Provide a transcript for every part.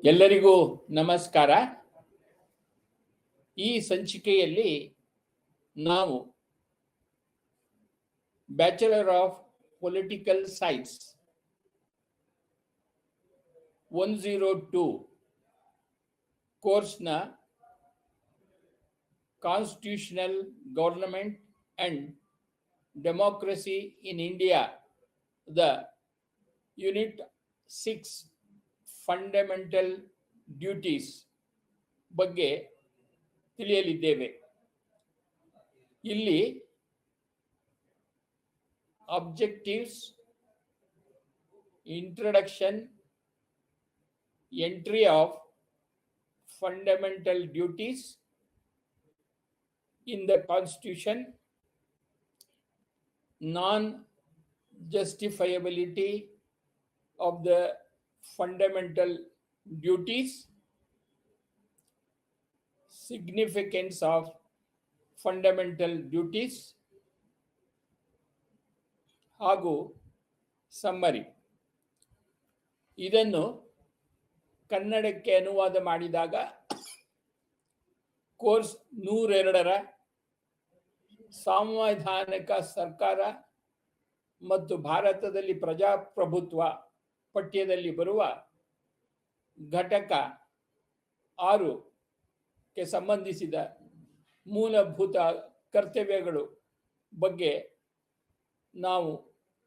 ಎಲ್ಲರಿಗೂ ನಮಸ್ಕಾರ. ಈ ಸಂಚಿಕೆಯಲ್ಲಿ ನಾವು ಬ್ಯಾಚಲರ್ ಆಫ್ ಪೊಲಿಟಿಕಲ್ ಸೈನ್ಸ್ 102 ಕೋರ್ಸ್ನ constitutional government and democracy in India the unit 6 fundamental duties ಬಗ್ಗೆ ತಿಳಿಯಲಿದ್ದೇವೆ. ಇಲ್ಲಿ objectives, introduction, entry of fundamental duties in the constitution, non-justifiability of the fundamental duties, significance of fundamental duties ಹಾಗೂ summary. ಇದನ್ನು ಕನ್ನಡಕ್ಕೆ ಅನುವಾದ ಮಾಡಿದಾಗ course 102ರ ಸಾಂವಿಧಾನಿಕ ಸರ್ಕಾರ ಮತ್ತು ಭಾರತದಲ್ಲಿ ಪ್ರಜಾಪ್ರಭುತ್ವ ಪಠ್ಯದಲ್ಲಿ ಬರುವ ಘಟಕ 6ಕ್ಕೆ ಸಂಬಂಧಿಸಿದ ಮೂಲಭೂತ ಕರ್ತವ್ಯಗಳು ಬಗ್ಗೆ ನಾವು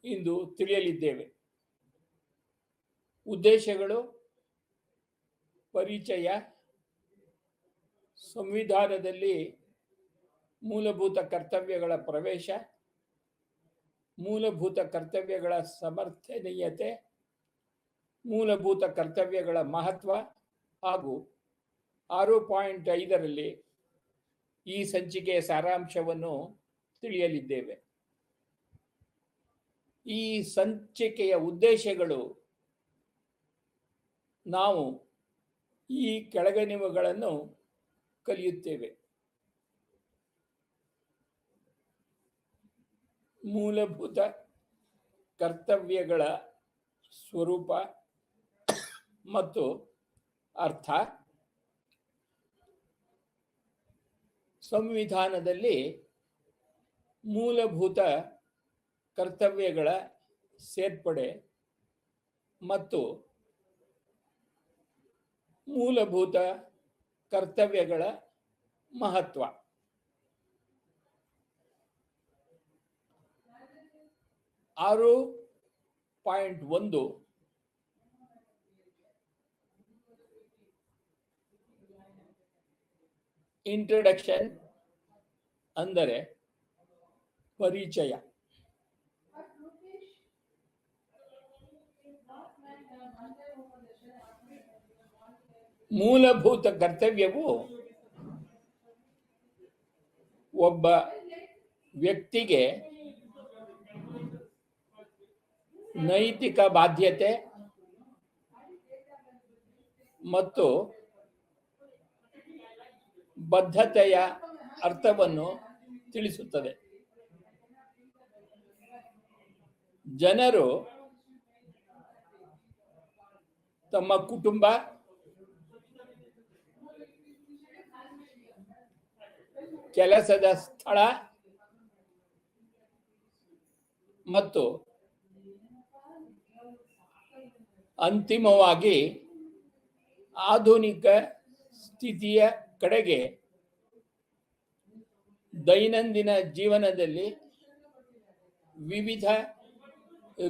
ಇಂದು ತಿಳಿಯಲಿದ್ದೇವೆ. ಉದ್ದೇಶಗಳು, ಪರಿಚಯ, ಸಂವಿಧಾನದಲ್ಲಿ ಮೂಲಭೂತ ಕರ್ತವ್ಯಗಳ ಪ್ರವೇಶ, ಮೂಲಭೂತ ಕರ್ತವ್ಯಗಳ ಸಮರ್ಥನೀಯತೆ, ಮೂಲಭೂತ ಕರ್ತವ್ಯಗಳ ಮಹತ್ವ ಹಾಗೂ 6.5ರಲ್ಲಿ ಈ ಸಂಚಿಕೆಯ ಸಾರಾಂಶವನ್ನು ತಿಳಿಯಲಿದ್ದೇವೆ. ಈ ಸಂಚಿಕೆಯ ಉದ್ದೇಶಗಳು ನಾವು ಈ ಕೆಳಗಿನವುಗಳನ್ನು ಕಲಿಯುತ್ತೇವೆ. ಮೂಲಭೂತ ಕರ್ತವ್ಯಗಳ ಸ್ವರೂಪ ಮತ್ತು ಅರ್ಥ, ಸಂವಿಧಾನದಲ್ಲಿ ಮೂಲಭೂತ ಕರ್ತವ್ಯಗಳ ಸೇರ್ಪಡೆ ಮತ್ತು ಮೂಲಭೂತ ಕರ್ತವ್ಯಗಳ ಮಹತ್ವ. 6.1 ಇಂಟ್ರೊಡಕ್ಷನ್ ಅಂದರೆ ಪರಿಚಯ. ಮೂಲಭೂತ ಕರ್ತವ್ಯವು ಒಬ್ಬ ವ್ಯಕ್ತಿಗೆ ನೈತಿಕ ಬಾಧ್ಯತೆ ಮತ್ತು ಬದ್ಧತೆಯ ಅರ್ಥವನ್ನು ತಿಳಿಸುತ್ತದೆ. ಜನರು ತಮ್ಮ ಕುಟುಂಬ, ಕೆಲಸದ ಸ್ಥಳ ಮತ್ತು ಅಂತಿಮವಾಗಿ ಆಧುನಿಕ ಸ್ಥಿತಿಯ ಕಡೆಗೆ ದೈನಂದಿನ ಜೀವನದಲ್ಲಿ ವಿವಿಧ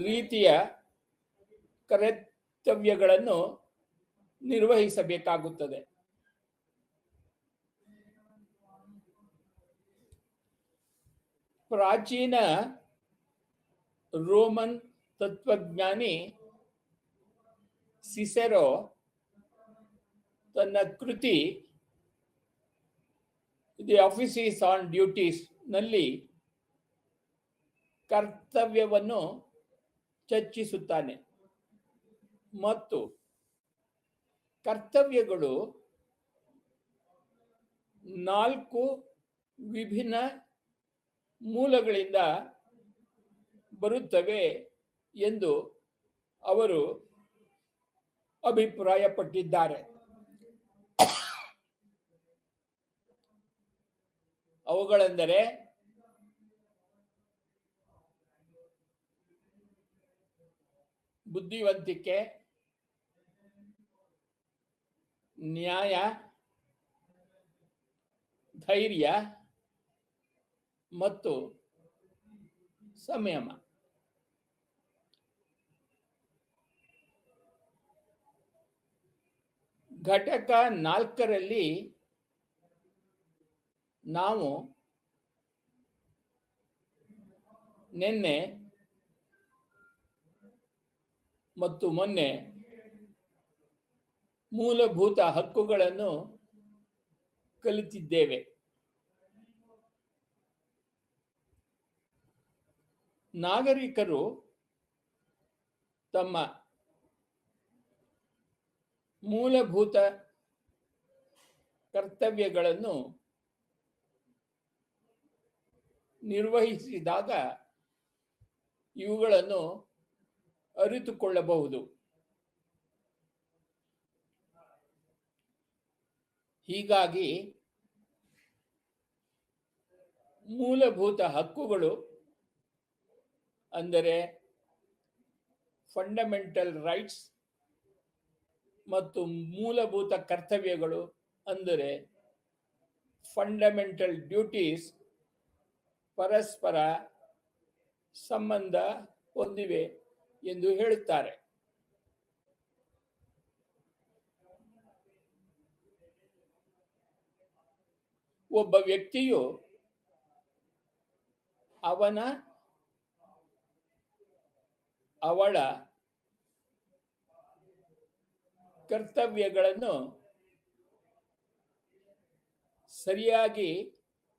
ರೀತಿಯ ಕರ್ತವ್ಯಗಳನ್ನು ನಿರ್ವಹಿಸಬೇಕಾಗುತ್ತದೆ. ಪ್ರಾಚೀನ ರೋಮನ್ ತತ್ವಜ್ಞಾನಿ ಸಿಸೆರೋ ತನ್ನ ಕೃತಿ ದಿ ಆಫೀಸಸ್ ಆನ್ ಡ್ಯೂಟೀಸ್ ನಲ್ಲಿ ಕರ್ತವ್ಯವನ್ನು ಚರ್ಚಿಸುತ್ತಾನೆ ಮತ್ತು ಕರ್ತವ್ಯಗಳು 4 ವಿಭಿನ್ನ ಮೂಲಗಳಿಂದ ಬರುತ್ತವೆ ಎಂದು ಅವರು ಅಭಿಪ್ರಾಯಪಟ್ಟಿದ್ದಾರೆ. ಅವುಗಳೆಂದರೆ ಬುದ್ಧಿವಂತಿಕೆ, ನ್ಯಾಯ, ಧೈರ್ಯ ಮತ್ತು ಸಂಯಮ. ಘಟಕ 4ರಲ್ಲಿ ನಾವು ನಿನ್ನೆ ಮತ್ತು ಮೊನ್ನೆ ಮೂಲಭೂತ ಹಕ್ಕುಗಳನ್ನು ಕಲಿತಿದ್ದೇವೆ. ನಾಗರಿಕರು ತಮ್ಮ ಮೂಲಭೂತ ಕರ್ತವ್ಯಗಳನ್ನು ನಿರ್ವಹಿಸಿದಾಗ ಇವುಗಳನ್ನು ಅರಿತುಕೊಳ್ಳಬಹುದು. ಹೀಗಾಗಿ ಮೂಲಭೂತ ಹಕ್ಕುಗಳು ಅಂದರೆ ಫಂಡಮೆಂಟಲ್ ರೈಟ್ಸ್ ಮತ್ತು ಮೂಲಭೂತ ಕರ್ತವ್ಯಗಳು ಅಂದರೆ ಫಂಡಮೆಂಟಲ್ ಡ್ಯೂಟೀಸ್ ಪರಸ್ಪರ ಸಂಬಂಧ ಹೊಂದಿವೆ ಎಂದು ಹೇಳುತ್ತಾರೆ. ಒಬ್ಬ ವ್ಯಕ್ತಿಯು ಅವಳ ಕರ್ತವ್ಯಗಳನ್ನು ಸರಿಯಾಗಿ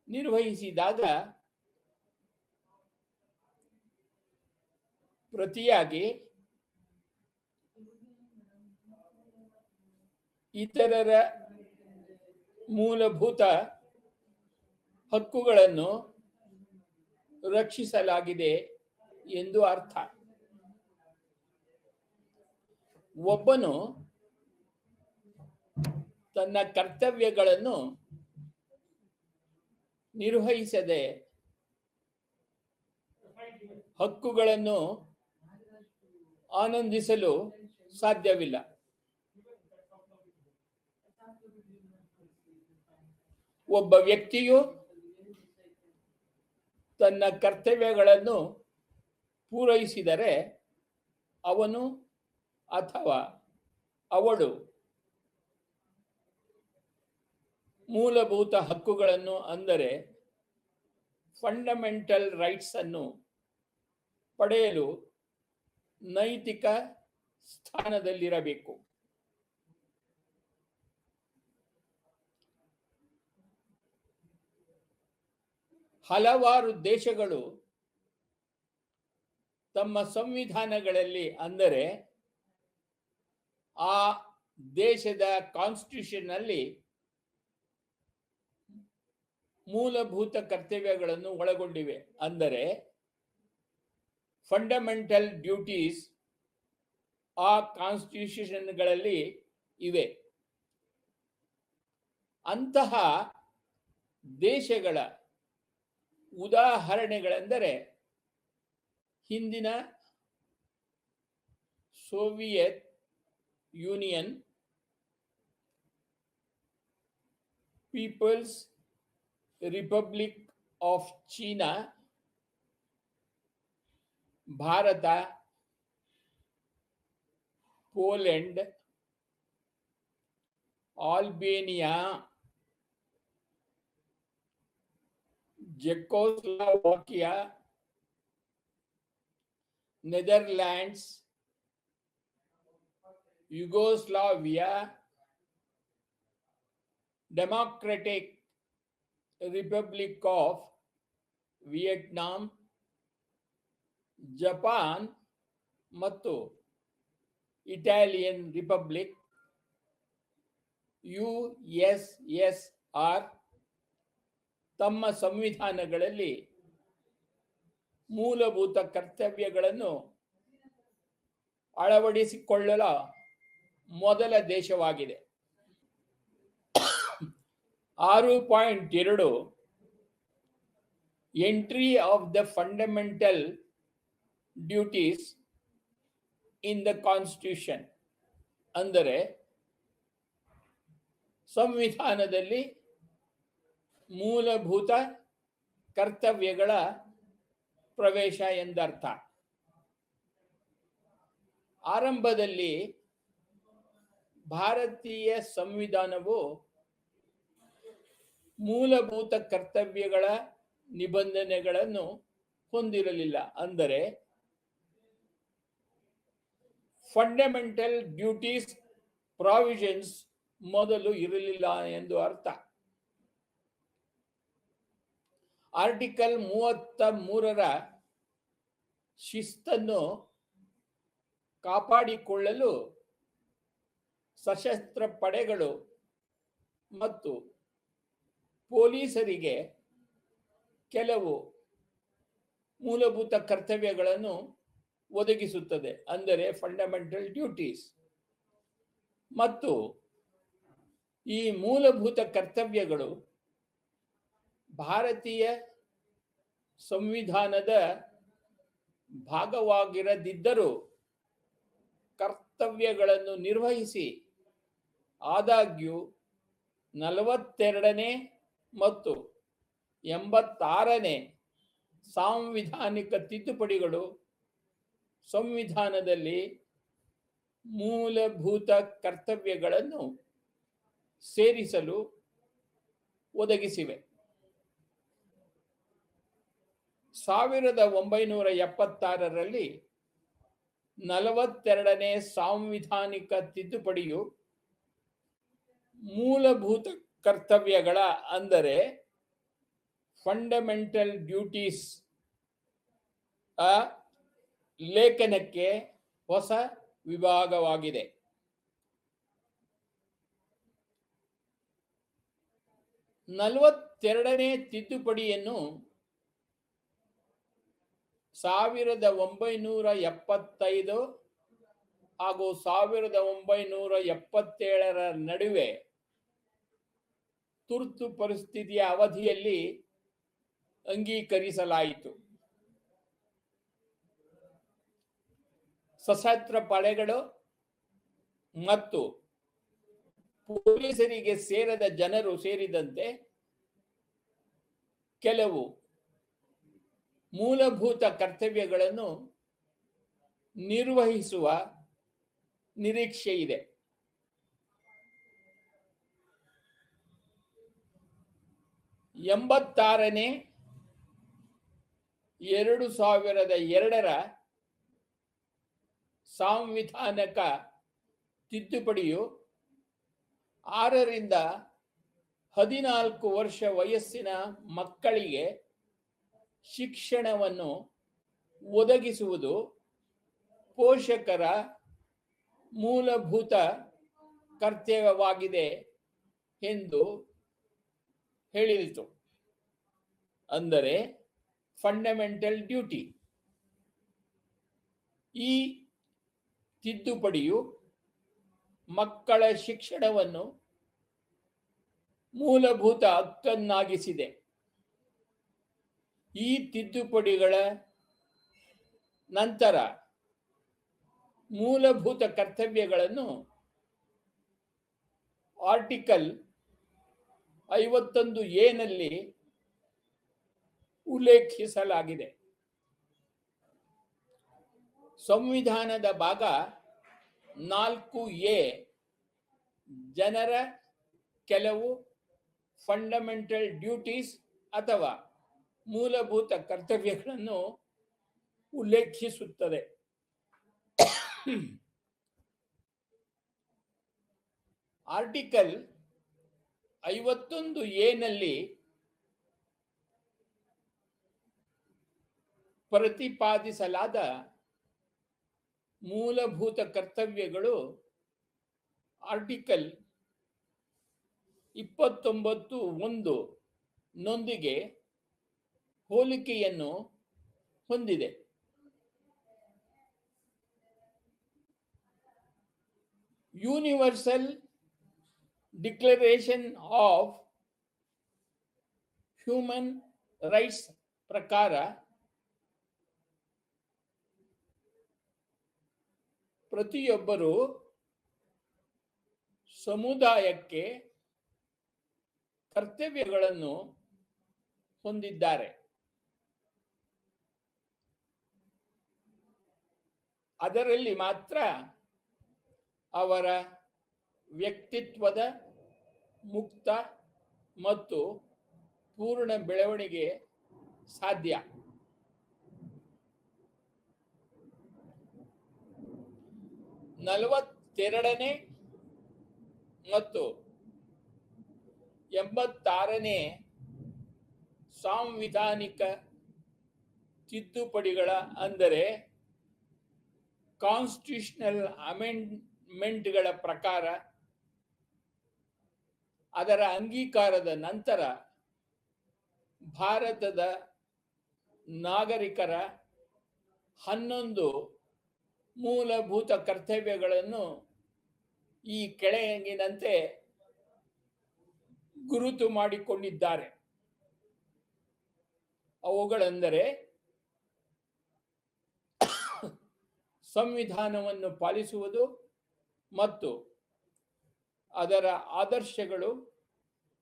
ನಿರ್ವಹಿಸಿದಾಗ ಪ್ರತಿಯಾಗಿ ಇತರರ ಮೂಲಭೂತ ಹಕ್ಕುಗಳನ್ನು ರಕ್ಷಿಸಲಾಗಿದೆ ಎಂದು ಅರ್ಥ. ಒಬ್ಬನು ತನ್ನ ಕರ್ತವ್ಯಗಳನ್ನು ನಿರ್ವಹಿಸದೆ ಹಕ್ಕುಗಳನ್ನು ಆನಂದಿಸಲು ಸಾಧ್ಯವಿಲ್ಲ. ಒಬ್ಬ ವ್ಯಕ್ತಿಯು ತನ್ನ ಕರ್ತವ್ಯಗಳನ್ನು ಪೂರೈಸಿದರೆ ಅವನು ಅಥವಾ ಅವಳು ಮೂಲಭೂತ ಹಕ್ಕುಗಳನ್ನು ಅಂದರೆ ಫಂಡಮೆಂಟಲ್ ರೈಟ್ಸ್ ಅನ್ನು ಪಡೆಯಲು ನೈತಿಕ ಸ್ಥಾನದಲ್ಲಿರಬೇಕು. ಹಲವಾರು ದೇಶಗಳು ತಮ್ಮ ಸಂವಿಧಾನಗಳಲ್ಲಿ ಅಂದರೆ ಆ ದೇಶದ ಕಾನ್ಸ್ಟಿಟ್ಯೂಷನ್ ನಲ್ಲಿ ಮೂಲಭೂತ ಕರ್ತವ್ಯಗಳನ್ನು ಒಳಗೊಂಡಿವೆ. ಅಂದರೆ ಫಂಡಮೆಂಟಲ್ ಡ್ಯೂಟೀಸ್ ಆ ಕಾನ್ಸ್ಟಿಟ್ಯೂಷನ್ಗಳಲ್ಲಿ ಇವೆ. ಅಂತಹ ದೇಶಗಳ ಉದಾಹರಣೆಗಳೆಂದರೆ ಹಿಂದಿನ Soviet Union, People's Republic of China, Bharata, Poland, Albania, Czechoslovakia, Netherlands, Yugoslavia, Democratic Republic of Vietnam, Japan ಮತ್ತು ಇಟಾಲಿಯನ್ ರಿಪಬ್ಲಿಕ್, USSR ತಮ್ಮ ಸಂವಿಧಾನಗಳಲ್ಲಿ ಮೂಲಭೂತ ಕರ್ತವ್ಯಗಳನ್ನು ಅಳವಡಿಸಿಕೊಳ್ಳಲು ಮೊದಲ ದೇಶವಾಗಿದೆ. 6.2 entry of the fundamental duties in the constitution, ಅಂದರೆ ಸಂವಿಧಾನದಲ್ಲಿ ಮೂಲಭೂತ ಕರ್ತವ್ಯಗಳ ಪ್ರವೇಶ ಎಂದರ್ಥ. ಆರಂಭದಲ್ಲಿ ಭಾರತೀಯ ಸಂವಿಧಾನವು ಮೂಲಭೂತ ಕರ್ತವ್ಯಗಳ ನಿಬಂಧನೆಗಳನ್ನು ಹೊಂದಿರಲಿಲ್ಲ. ಅಂದರೆ ಫಂಡಮೆಂಟಲ್ ಡ್ಯೂಟೀಸ್ ಪ್ರಾವಿಷನ್ಸ್ ಮೊದಲು ಇರಲಿಲ್ಲ ಎಂದು ಅರ್ಥ. ಆರ್ಟಿಕಲ್ 33ರ ಶಿಸ್ತನ್ನು ಕಾಪಾಡಿಕೊಳ್ಳಲು ಸಶಸ್ತ್ರ ಪಡೆಗಳು ಮತ್ತು ಪೊಲೀಸರಿಗೆ ಕೆಲವು ಮೂಲಭೂತ ಕರ್ತವ್ಯಗಳನ್ನು ಒದಗಿಸುತ್ತದೆ, ಅಂದರೆ ಫಂಡಮೆಂಟಲ್ ಡ್ಯೂಟೀಸ್. ಮತ್ತು ಈ ಮೂಲಭೂತ ಕರ್ತವ್ಯಗಳು ಭಾರತೀಯ ಸಂವಿಧಾನದ ಭಾಗವಾಗಿರದಿದ್ದರೂ ಕರ್ತವ್ಯಗಳನ್ನು ನಿರ್ವಹಿಸಿ ಆದಾಗ್ಯೂ 42ನೇ ಮತ್ತು 86ನೇ ಸಾಂವಿಧಾನಿಕ ತಿದ್ದುಪಡಿಗಳು ಸಂವಿಧಾನದಲ್ಲಿ ಮೂಲಭೂತ ಕರ್ತವ್ಯಗಳನ್ನು ಸೇರಿಸಲು ಒದಗಿಸಿವೆ. 1976ರಲ್ಲಿ 42ನೇ ಸಾಂವಿಧಾನಿಕ ತಿದ್ದುಪಡಿಯು ಮೂಲಭೂತ ಕರ್ತವ್ಯಗಳ, ಅಂದರೆ ಫಂಡಮೆಂಟಲ್ ಡ್ಯೂಟೀಸ್ ಲೇಖನಕ್ಕೆ ಹೊಸ ವಿಭಾಗವಾಗಿದೆ. ನೇ ತಿದ್ದುಪಡಿಯನ್ನು 1975 ಹಾಗೂ 1977ರ ನಡುವೆ ತುರ್ತು ಪರಿಸ್ಥಿತಿಯ ಅವಧಿಯಲ್ಲಿ ಅಂಗೀಕರಿಸಲಾಯಿತು. ಸಶಸ್ತ್ರ ಪಡೆಗಳು ಮತ್ತು ಪೊಲೀಸರಿಗೆ ಸೇರದ ಜನರು ಸೇರಿದಂತೆ ಕೆಲವು ಮೂಲಭೂತ ಕರ್ತವ್ಯಗಳನ್ನು ನಿರ್ವಹಿಸುವ ನಿರೀಕ್ಷೆ ಇದೆ. ನೇ 2002ರ ಸಾಂವಿಧಾನಿಕ ತಿದ್ದುಪಡಿಯು 6ರಿಂದ 14 ವರ್ಷ ವಯಸ್ಸಿನ ಮಕ್ಕಳಿಗೆ ಶಿಕ್ಷಣವನ್ನು ಒದಗಿಸುವುದು ಪೋಷಕರ ಮೂಲಭೂತ ಕರ್ತವ್ಯವಾಗಿದೆ ಎಂದು ಹೇಳಿತು, ಅಂದರೆ ಫಂಡಮೆಂಟಲ್ ಡ್ಯೂಟಿ. ಈ ತಿದ್ದುಪಡಿಯು ಮಕ್ಕಳ ಶಿಕ್ಷಣವನ್ನು ಮೂಲಭೂತ ಹಕ್ಕನ್ನಾಗಿಸಿದೆ. ಈ ತಿದ್ದುಪಡಿಗಳ ನಂತರ ಮೂಲಭೂತ ಕರ್ತವ್ಯಗಳನ್ನು ಆರ್ಟಿಕಲ್ 51A ನಲ್ಲಿ ಉಲ್ಲೇಖಿಸಲಾಗಿದೆ. ಸಂವಿಧಾನದ ಭಾಗ 4A ಜನರ ಕೆಲವು ಫಂಡಮೆಂಟಲ್ ಡ್ಯೂಟೀಸ್ ಅಥವಾ ಮೂಲಭೂತ ಕರ್ತವ್ಯಗಳನ್ನು ಉಲ್ಲೇಖಿಸುತ್ತದೆ. ಆರ್ಟಿಕಲ್ 51A ನಲ್ಲಿ ಪ್ರತಿಪಾದಿಸಲಾದ ಮೂಲಭೂತ ಕರ್ತವ್ಯಗಳು ಆರ್ಟಿಕಲ್ 29(1) ನೊಂದಿಗೆ ಹೋಲಿಕೆಯನ್ನು ಹೊಂದಿದೆ. Universal declaration of human rights ಪ್ರಕಾರ ಪ್ರತಿಯೊಬ್ಬರು ಸಮುದಾಯಕ್ಕೆ ಕರ್ತವ್ಯಗಳನ್ನು ಹೊಂದಿದ್ದಾರೆ. ಅದರಲ್ಲಿ ಮಾತ್ರ ಅವರ ವ್ಯಕ್ತಿತ್ವದ ಮುಕ್ತ ಮತ್ತು ಪೂರ್ಣ ಬೆಳವಣಿಗೆ ಸಾಧ್ಯ. ನಲವತ್ತೆರಡನೇ ಮತ್ತು 86ನೇ ಸಾಂವಿಧಾನಿಕ ತಿದ್ದುಪಡಿಗಳ ಅಂದರೆ ಕಾನ್ಸ್ಟಿಟ್ಯೂಷನಲ್ ಅಮೆಂಡ್ಮೆಂಟ್ಗಳ ಪ್ರಕಾರ ಅದರ ಅಂಗೀಕಾರದ ನಂತರ ಭಾರತದ ನಾಗರಿಕರ 11 ಮೂಲಭೂತ ಕರ್ತವ್ಯಗಳನ್ನು ಈ ಕೆಳಗಿನಂತೆ ಗುರುತು ಮಾಡಿಕೊಂಡಿದ್ದಾರೆ. ಅವುಗಳೆಂದರೆ ಸಂವಿಧಾನವನ್ನು ಪಾಲಿಸುವುದು ಮತ್ತು ಅದರ ಆದರ್ಶಗಳು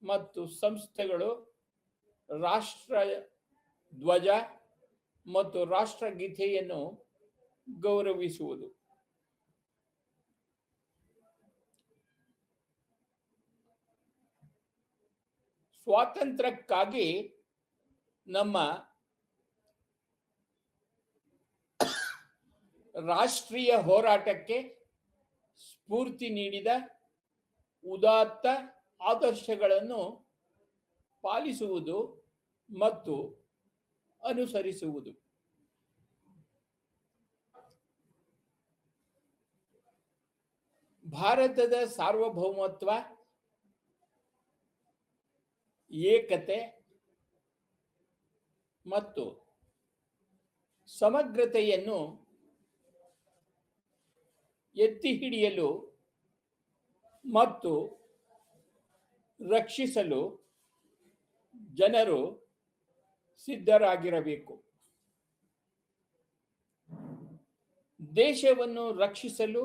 ಮತ್ತು ಸಂಸ್ಥೆಗಳು, ರಾಷ್ಟ್ರ ಧ್ವಜ ಮತ್ತು ರಾಷ್ಟ್ರಗೀತೆಯನ್ನು ಗೌರವಿಸುವುದು. ಸ್ವಾತಂತ್ರ್ಯಕ್ಕಾಗಿ ನಮ್ಮ ರಾಷ್ಟ್ರೀಯ ಹೋರಾಟಕ್ಕೆ ಸ್ಫೂರ್ತಿ ನೀಡಿದ ಉದಾತ್ತ ಆದರ್ಶಗಳನ್ನು ಪಾಲಿಸುವುದು ಮತ್ತು ಅನುಸರಿಸುವುದು. ಭಾರತದ ಸಾರ್ವಭೌಮತ್ವ, ಏಕತೆ ಮತ್ತು ಸಮಗ್ರತೆಯನ್ನು ಎತ್ತಿ ಹಿಡಿಯಲು ಮತ್ತು ರಕ್ಷಿಸಲು ಜನರು ಸಿದ್ಧರಾಗಿರಬೇಕು. ದೇಶವನ್ನು ರಕ್ಷಿಸಲು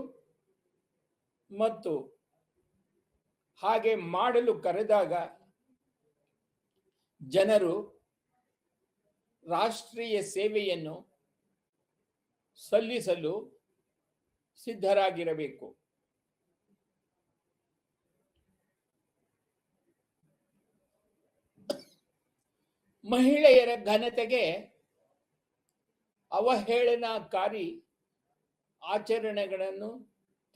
ಮತ್ತು ಹಾಗೆ ಮಾಡಲು ಕರೆದಾಗ ಜನರು ರಾಷ್ಟ್ರೀಯ ಸೇವೆಯನ್ನು ಸಲ್ಲಿಸಲು ಸಿದ್ಧರಾಗಿರಬೇಕು. ಮಹಿಳೆಯರ ಘನತೆಗೆ ಅವಹೇಳನಕಾರಿ ಆಚರಣೆಗಳನ್ನು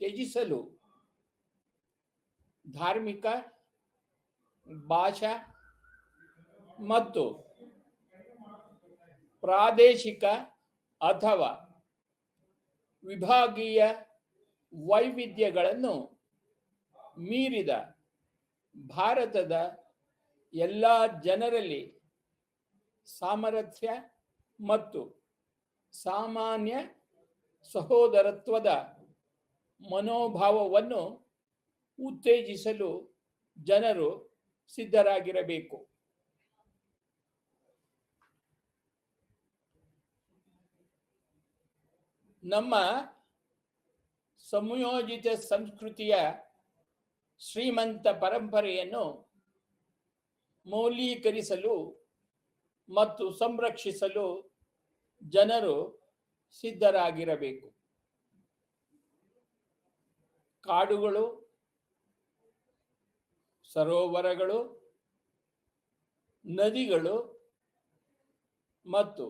ತ್ಯಜಿಸಲು ಧಾರ್ಮಿಕ, ಭಾಷಾ ಮತ್ತು ಪ್ರಾದೇಶಿಕ ಅಥವಾ ವಿಭಾಗೀಯ ವೈವಿಧ್ಯಗಳನ್ನು ಮೀರಿದ ಭಾರತದ ಎಲ್ಲ ಜನರಲ್ಲಿ ಸಾಮರಸ್ಯ ಮತ್ತು ಸಾಮಾನ್ಯ ಸಹೋದರತ್ವದ ಮನೋಭಾವವನ್ನು ಉತ್ತೇಜಿಸಲು ಜನರು ಸಿದ್ಧರಾಗಿರಬೇಕು. ನಮ್ಮ ಸಂಯೋಜಿತ ಸಂಸ್ಕೃತಿಯ ಶ್ರೀಮಂತ ಪರಂಪರೆಯನ್ನು ಮೌಲ್ಯೀಕರಿಸಲು ಮತ್ತು ಸಂರಕ್ಷಿಸಲು ಜನರು ಸಿದ್ಧರಾಗಿರಬೇಕು. ಕಾಡುಗಳು, ಸರೋವರಗಳು, ನದಿಗಳು ಮತ್ತು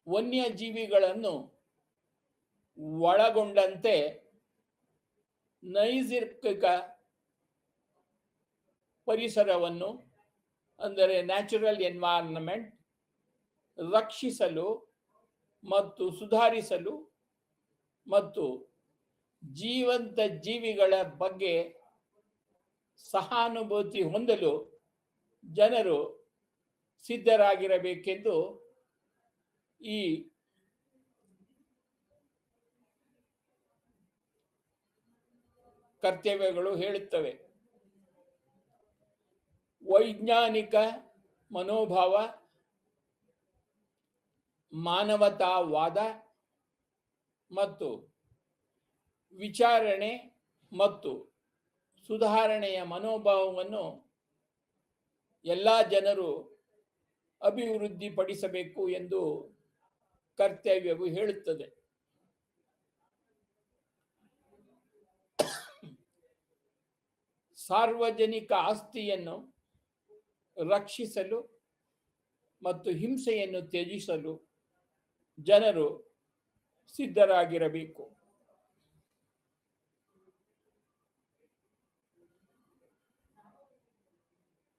ವನ್ಯಜೀವಿಗಳನ್ನು ಒಳಗೊಂಡಂತೆ ನೈಸರ್ಗಿಕ ಪರಿಸರವನ್ನು ಅಂದರೆ ನ್ಯಾಚುರಲ್ ಎನ್ವೈರನ್ಮೆಂಟ್ ರಕ್ಷಿಸಲು ಮತ್ತು ಸುಧಾರಿಸಲು ಮತ್ತು ಜೀವಂತ ಜೀವಿಗಳ ಬಗ್ಗೆ ಸಹಾನುಭೂತಿ ಹೊಂದಲು ಜನರು ಸಿದ್ಧರಾಗಿರಬೇಕೆಂದು ಈ ಕರ್ತವ್ಯಗಳು ಹೇಳುತ್ತವೆ. ವೈಜ್ಞಾನಿಕ ಮನೋಭಾವ, ಮಾನವತಾವಾದ ಮತ್ತು ವಿಚಾರಣೆ ಮತ್ತು ಸುಧಾರಣೆಯ ಮನೋಭಾವವನ್ನು ಎಲ್ಲ ಜನರು ಅಭಿವೃದ್ಧಿಪಡಿಸಬೇಕು ಎಂದು ಕರ್ತವ್ಯವು ಹೇಳುತ್ತದೆ. ಸಾರ್ವಜನಿಕ ಆಸ್ತಿಯನ್ನು ರಕ್ಷಿಸಲು ಮತ್ತು ಹಿಂಸೆಯನ್ನು ತ್ಯಜಿಸಲು ಜನರು ಸಿದ್ಧರಾಗಿರಬೇಕು.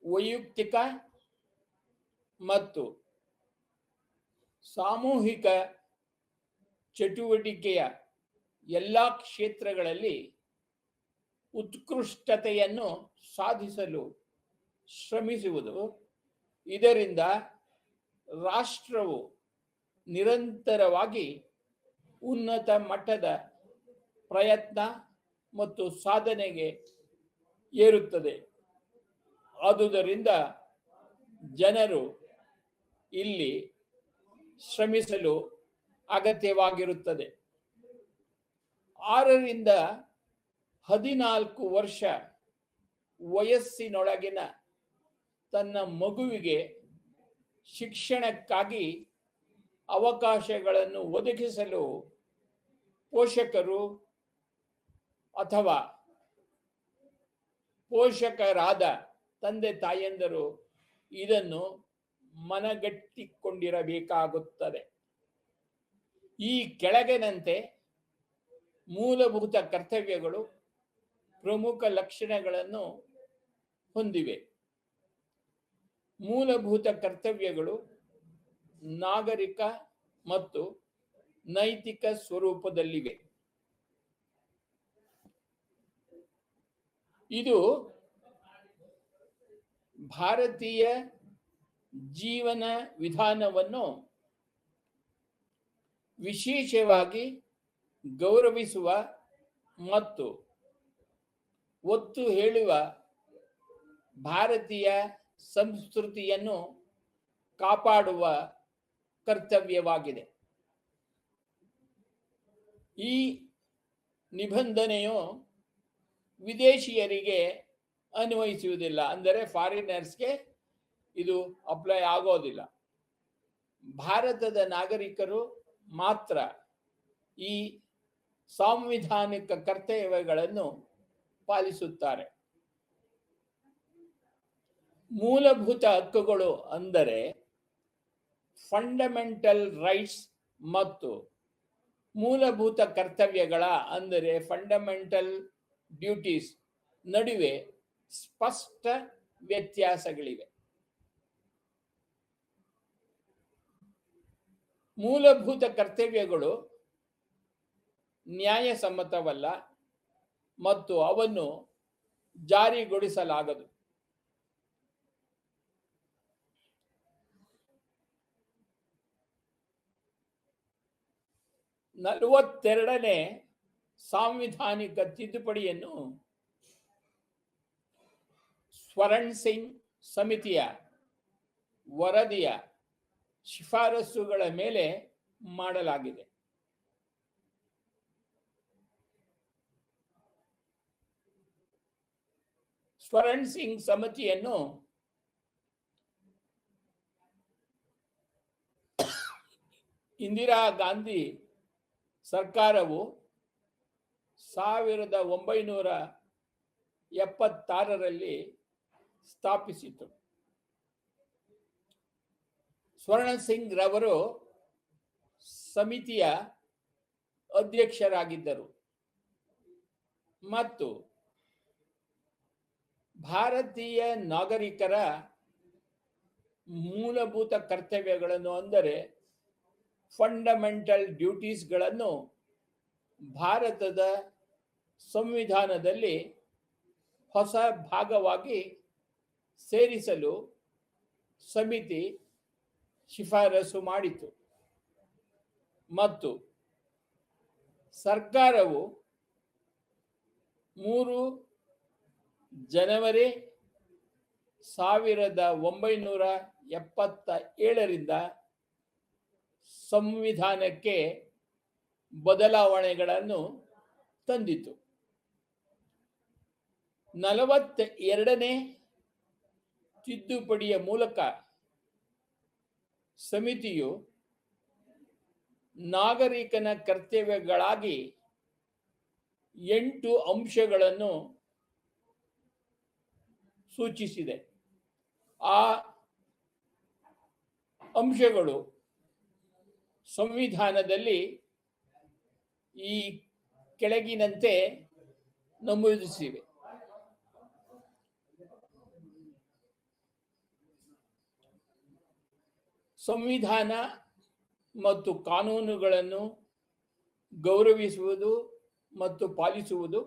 ವೈಯಕ್ತಿಕ ಮತ್ತು ಸಾಮೂಹಿಕ ಚಟುವಟಿಕೆಯ ಎಲ್ಲ ಕ್ಷೇತ್ರಗಳಲ್ಲಿ ಉತ್ಕೃಷ್ಟತೆಯನ್ನು ಸಾಧಿಸಲು ಶ್ರಮಿಸುವುದು. ಇದರಿಂದ ರಾಷ್ಟ್ರವು ನಿರಂತರವಾಗಿ ಉನ್ನತ ಮಟ್ಟದ ಪ್ರಯತ್ನ ಮತ್ತು ಸಾಧನೆಗೆ ಏರುತ್ತದೆ. ಆದುದರಿಂದ ಜನರು ಇಲ್ಲಿ ಶ್ರಮಿಸಲು ಅಗತ್ಯವಾಗಿರುತ್ತದೆ. 6 ರಿಂದ 14 ವರ್ಷ ವಯಸ್ಸಿನೊಳಗಿನ ತನ್ನ ಮಗುವಿಗೆ ಶಿಕ್ಷಣಕ್ಕಾಗಿ ಅವಕಾಶಗಳನ್ನು ಒದಗಿಸಲು ಪೋಷಕರು ಅಥವಾ ಪೋಷಕರಾದ ತಂದೆ ತಾಯಂದಿರು ಇದನ್ನು ಮನಗಟ್ಟಿಕೊಂಡಿರಬೇಕಾಗುತ್ತದೆ. ಈ ಕೆಳಗಿನಂತೆ ಮೂಲಭೂತ ಕರ್ತವ್ಯಗಳು ಪ್ರಮುಖ ಲಕ್ಷಣಗಳನ್ನು ಹೊಂದಿವೆ. ಮೂಲಭೂತ ಕರ್ತವ್ಯಗಳು ನಾಗರಿಕ ಮತ್ತು ನೈತಿಕ ಸ್ವರೂಪದಲ್ಲಿವೆ. ಇದು ಭಾರತೀಯ ಜೀವನ ವಿಧಾನವನ್ನು ವಿಶೇಷವಾಗಿ ಗೌರವಿಸುವ ಮತ್ತು ಒತ್ತು ಹೇಳುವ ಭಾರತೀಯ ಸಂಸ್ಕೃತಿಯನ್ನು ಕಾಪಾಡುವ ಕರ್ತವ್ಯವಾಗಿದೆ. ಈ ನಿಬಂಧನೆಯು ವಿದೇಶಿಯರಿಗೆ ಅನ್ವಯಿಸುವುದಿಲ್ಲ, ಅಂದರೆ ಫಾರಿನರ್ಸ್ಗೆ ಇದು ಅಪ್ಲೈ ಆಗೋದಿಲ್ಲ. ಭಾರತದ ನಾಗರಿಕರು ಮಾತ್ರ ಈ ಸಾಂವಿಧಾನಿಕ ಕರ್ತವ್ಯಗಳನ್ನು ಪಾಲಿಸುತ್ತಾರೆ. ಮೂಲಭೂತ ಹಕ್ಕುಗಳು ಅಂದರೆ ಫಂಡಮೆಂಟಲ್ ರೈಟ್ಸ್ ಮತ್ತು ಮೂಲಭೂತ ಕರ್ತವ್ಯಗಳ ಅಂದರೆ ಫಂಡಮೆಂಟಲ್ ಡ್ಯೂಟೀಸ್ ನಡುವೆ ಸ್ಪಷ್ಟ ವ್ಯತ್ಯಾಸಗಳಿವೆ. ಮೂಲಭೂತ ಕರ್ತವ್ಯಗಳು ನ್ಯಾಯಸಮ್ಮತವಲ್ಲ ಮತ್ತು ಅವನ್ನು ಜಾರಿಗೊಳಿಸಲಾಗದು. ನಲವತ್ತೆರಡನೇ ಸಾಂವಿಧಾನಿಕ ತಿದ್ದುಪಡಿಯನ್ನು ಸ್ವರಣ್ ಸಿಂಗ್ ಸಮಿತಿಯ ವರದಿಯ ಶಿಫಾರಸುಗಳ ಮೇಲೆ ಮಾಡಲಾಗಿದೆ. ಸ್ವರಣ್ ಸಿಂಗ್ ಸಮಿತಿಯನ್ನು ಇಂದಿರಾ ಗಾಂಧಿ ಸರ್ಕಾರವು 1976ರಲ್ಲಿ ಸ್ಥಾಪಿಸಿತು. ಸ್ವರಣ್ ಸಿಂಗ್ ರವರು ಸಮಿತಿಯ ಅಧ್ಯಕ್ಷರಾಗಿದ್ದರು ಮತ್ತು ಭಾರತೀಯ ನಾಗರಿಕರ ಮೂಲಭೂತ ಕರ್ತವ್ಯಗಳನ್ನು ಅಂದರೆ ಫಂಡಮೆಂಟಲ್ ಡ್ಯೂಟೀಸ್ಗಳನ್ನು ಭಾರತದ ಸಂವಿಧಾನದಲ್ಲಿ ಹೊಸ ಭಾಗವಾಗಿ ಸೇರಿಸಲು ಸಮಿತಿ ಶಿಫಾರಸು ಮಾಡಿತು ಮತ್ತು ಸರ್ಕಾರವು 3 ಜನವರಿ 1977ರಿಂದ ಸಂವಿಧಾನಕ್ಕೆ ಬದಲಾವಣೆಗಳನ್ನು ತಂದಿತು. 42ನೇ ತಿದ್ದುಪಡಿಯ ಮೂಲಕ ಸಮಿತಿಯು ನಾಗರಿಕನ ಕರ್ತವ್ಯಗಳಾಗಿ 8 ಅಂಶಗಳನ್ನು ಸೂಚಿಸಿದೆ. ಆ ಅಂಶಗಳು ಸಂವಿಧಾನದಲ್ಲಿ ಈ ಕೆಳಗಿನಂತೆ ನಮೂದಿಸಿವೆ. ಸಂವಿಧಾನ ಮತ್ತು ಕಾನೂನುಗಳನ್ನು ಗೌರವಿಸುವುದು ಮತ್ತು ಪಾಲಿಸುವುದು,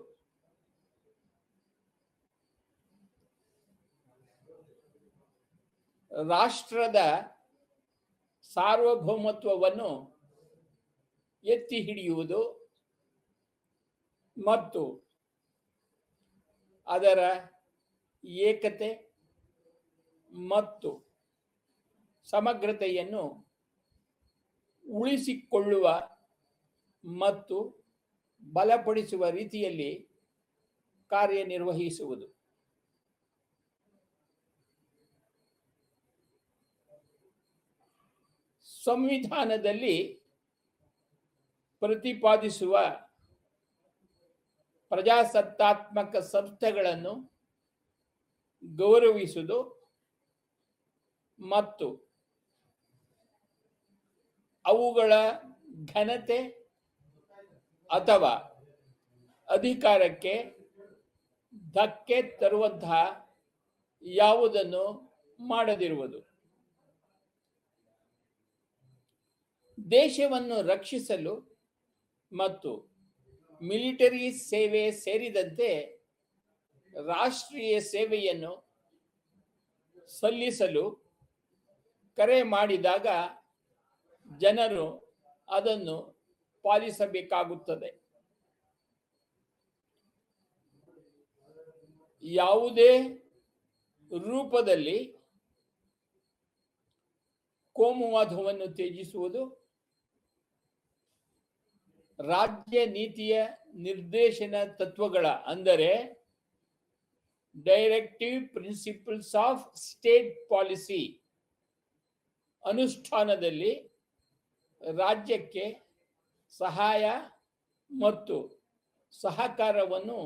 ರಾಷ್ಟ್ರದ ಸಾರ್ವಭೌಮತ್ವವನ್ನು ಎತ್ತಿ ಹಿಡಿಯುವುದು ಮತ್ತು ಅದರ ಏಕತೆ ಮತ್ತು ಸಮಗ್ರತೆಯನ್ನು ಉಳಿಸಿಕೊಳ್ಳುವ ಮತ್ತು ಬಲಪಡಿಸುವ ರೀತಿಯಲ್ಲಿ ಕಾರ್ಯನಿರ್ವಹಿಸುವುದು. ಸಂವಿಧಾನದಲ್ಲಿ ಪ್ರತಿಪಾದಿಸುವ ಪ್ರಜಾಸತ್ತಾತ್ಮಕ ಸಂಸ್ಥೆಗಳನ್ನು ಗೌರವಿಸುವುದು ಮತ್ತು ಅವುಗಳ ಘನತೆ ಅಥವಾ ಅಧಿಕಾರಕ್ಕೆ ಧಕ್ಕೆ ತರುವಂತಹ ಯಾವುದನ್ನು ಮಾಡದಿರುವುದು. ದೇಶವನ್ನು ರಕ್ಷಿಸಲು ಮತ್ತು ಮಿಲಿಟರಿ ಸೇವೆ ಸೇರಿದಂತೆ ರಾಷ್ಟ್ರೀಯ ಸೇವೆಯನ್ನು ಸಲ್ಲಿಸಲು ಕರೆ ಮಾಡಿದಾಗ ಜನರು ಅದನ್ನು ಪಾಲಿಸಬೇಕಾಗುತ್ತದೆ. ಯಾವುದೇ ರೂಪದಲ್ಲಿ ಕೋಮುವಾದವನ್ನು ತ್ಯಜಿಸುವುದು, ರಾಜ್ಯ ನೀತಿಯ ನಿರ್ದೇಶನ ತತ್ವಗಳ ಅಂದರೆ directive principles of state policy ಅನುಷ್ಠಾನದಲ್ಲಿ ರಾಜ್ಯಕ್ಕೆ ಸಹಾಯ ಮತ್ತು ಸಹಕಾರವನ್ನು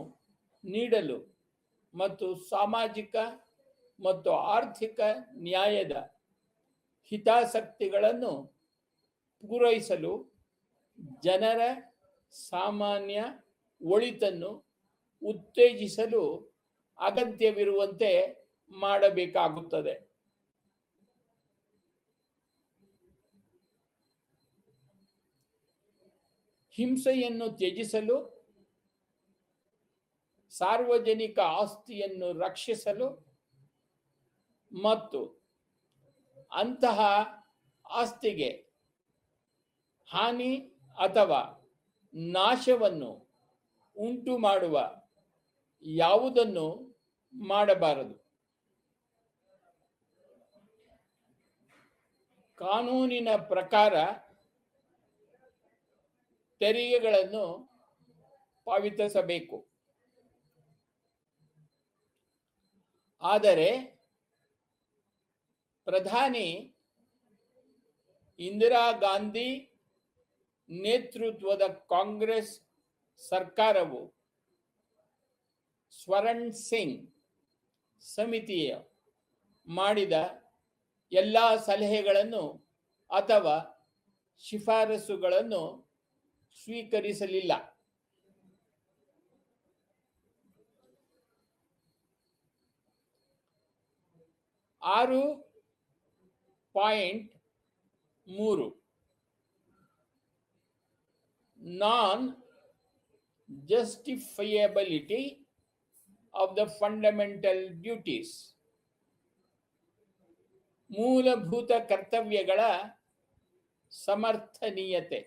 ನೀಡಲು ಮತ್ತು ಸಾಮಾಜಿಕ ಮತ್ತು ಆರ್ಥಿಕ ನ್ಯಾಯದ ಹಿತಾಸಕ್ತಿಗಳನ್ನು ಪೂರೈಸಲು ಜನರ ಸಾಮಾನ್ಯ ಒಳಿತನ್ನು ಉತ್ತೇಜಿಸಲು ಅಗತ್ಯವಿರುವಂತೆ ಮಾಡಬೇಕಾಗುತ್ತದೆ. ಹಿಂಸೆಯನ್ನು ತ್ಯಜಿಸಲು, ಸಾರ್ವಜನಿಕ ಆಸ್ತಿಯನ್ನು ರಕ್ಷಿಸಲು ಮತ್ತು ಅಂತಹ ಆಸ್ತಿಗೆ ಹಾನಿ ಅಥವಾ ನಾಶವನ್ನು ಉಂಟು ಮಾಡುವ ಯಾವುದನ್ನು ಮಾಡಬಾರದು. ಕಾನೂನಿನ ಪ್ರಕಾರ ತೆರಿಗೆಗಳನ್ನು ಪಾವತಿಸಬೇಕು. ಆದರೆ ಪ್ರಧಾನಿ ಇಂದಿರಾ ಗಾಂಧಿ ನೇತೃತ್ವದ ಕಾಂಗ್ರೆಸ್ ಸರ್ಕಾರವು ಸ್ವರಣ್ ಸಿಂಗ್ ಸಮಿತಿಯ ಮಾಡಿದ ಎಲ್ಲ ಸಲಹೆಗಳನ್ನು ಅಥವಾ ಶಿಫಾರಸುಗಳನ್ನು ಸ್ವೀಕರಿಸಲಿಲ್ಲ. ಆರು point 3 non justifiability of the fundamental duties, ಮೂಲಭೂತ ಕರ್ತವ್ಯಗಳ ಸಮರ್ಥನೀಯತೆ.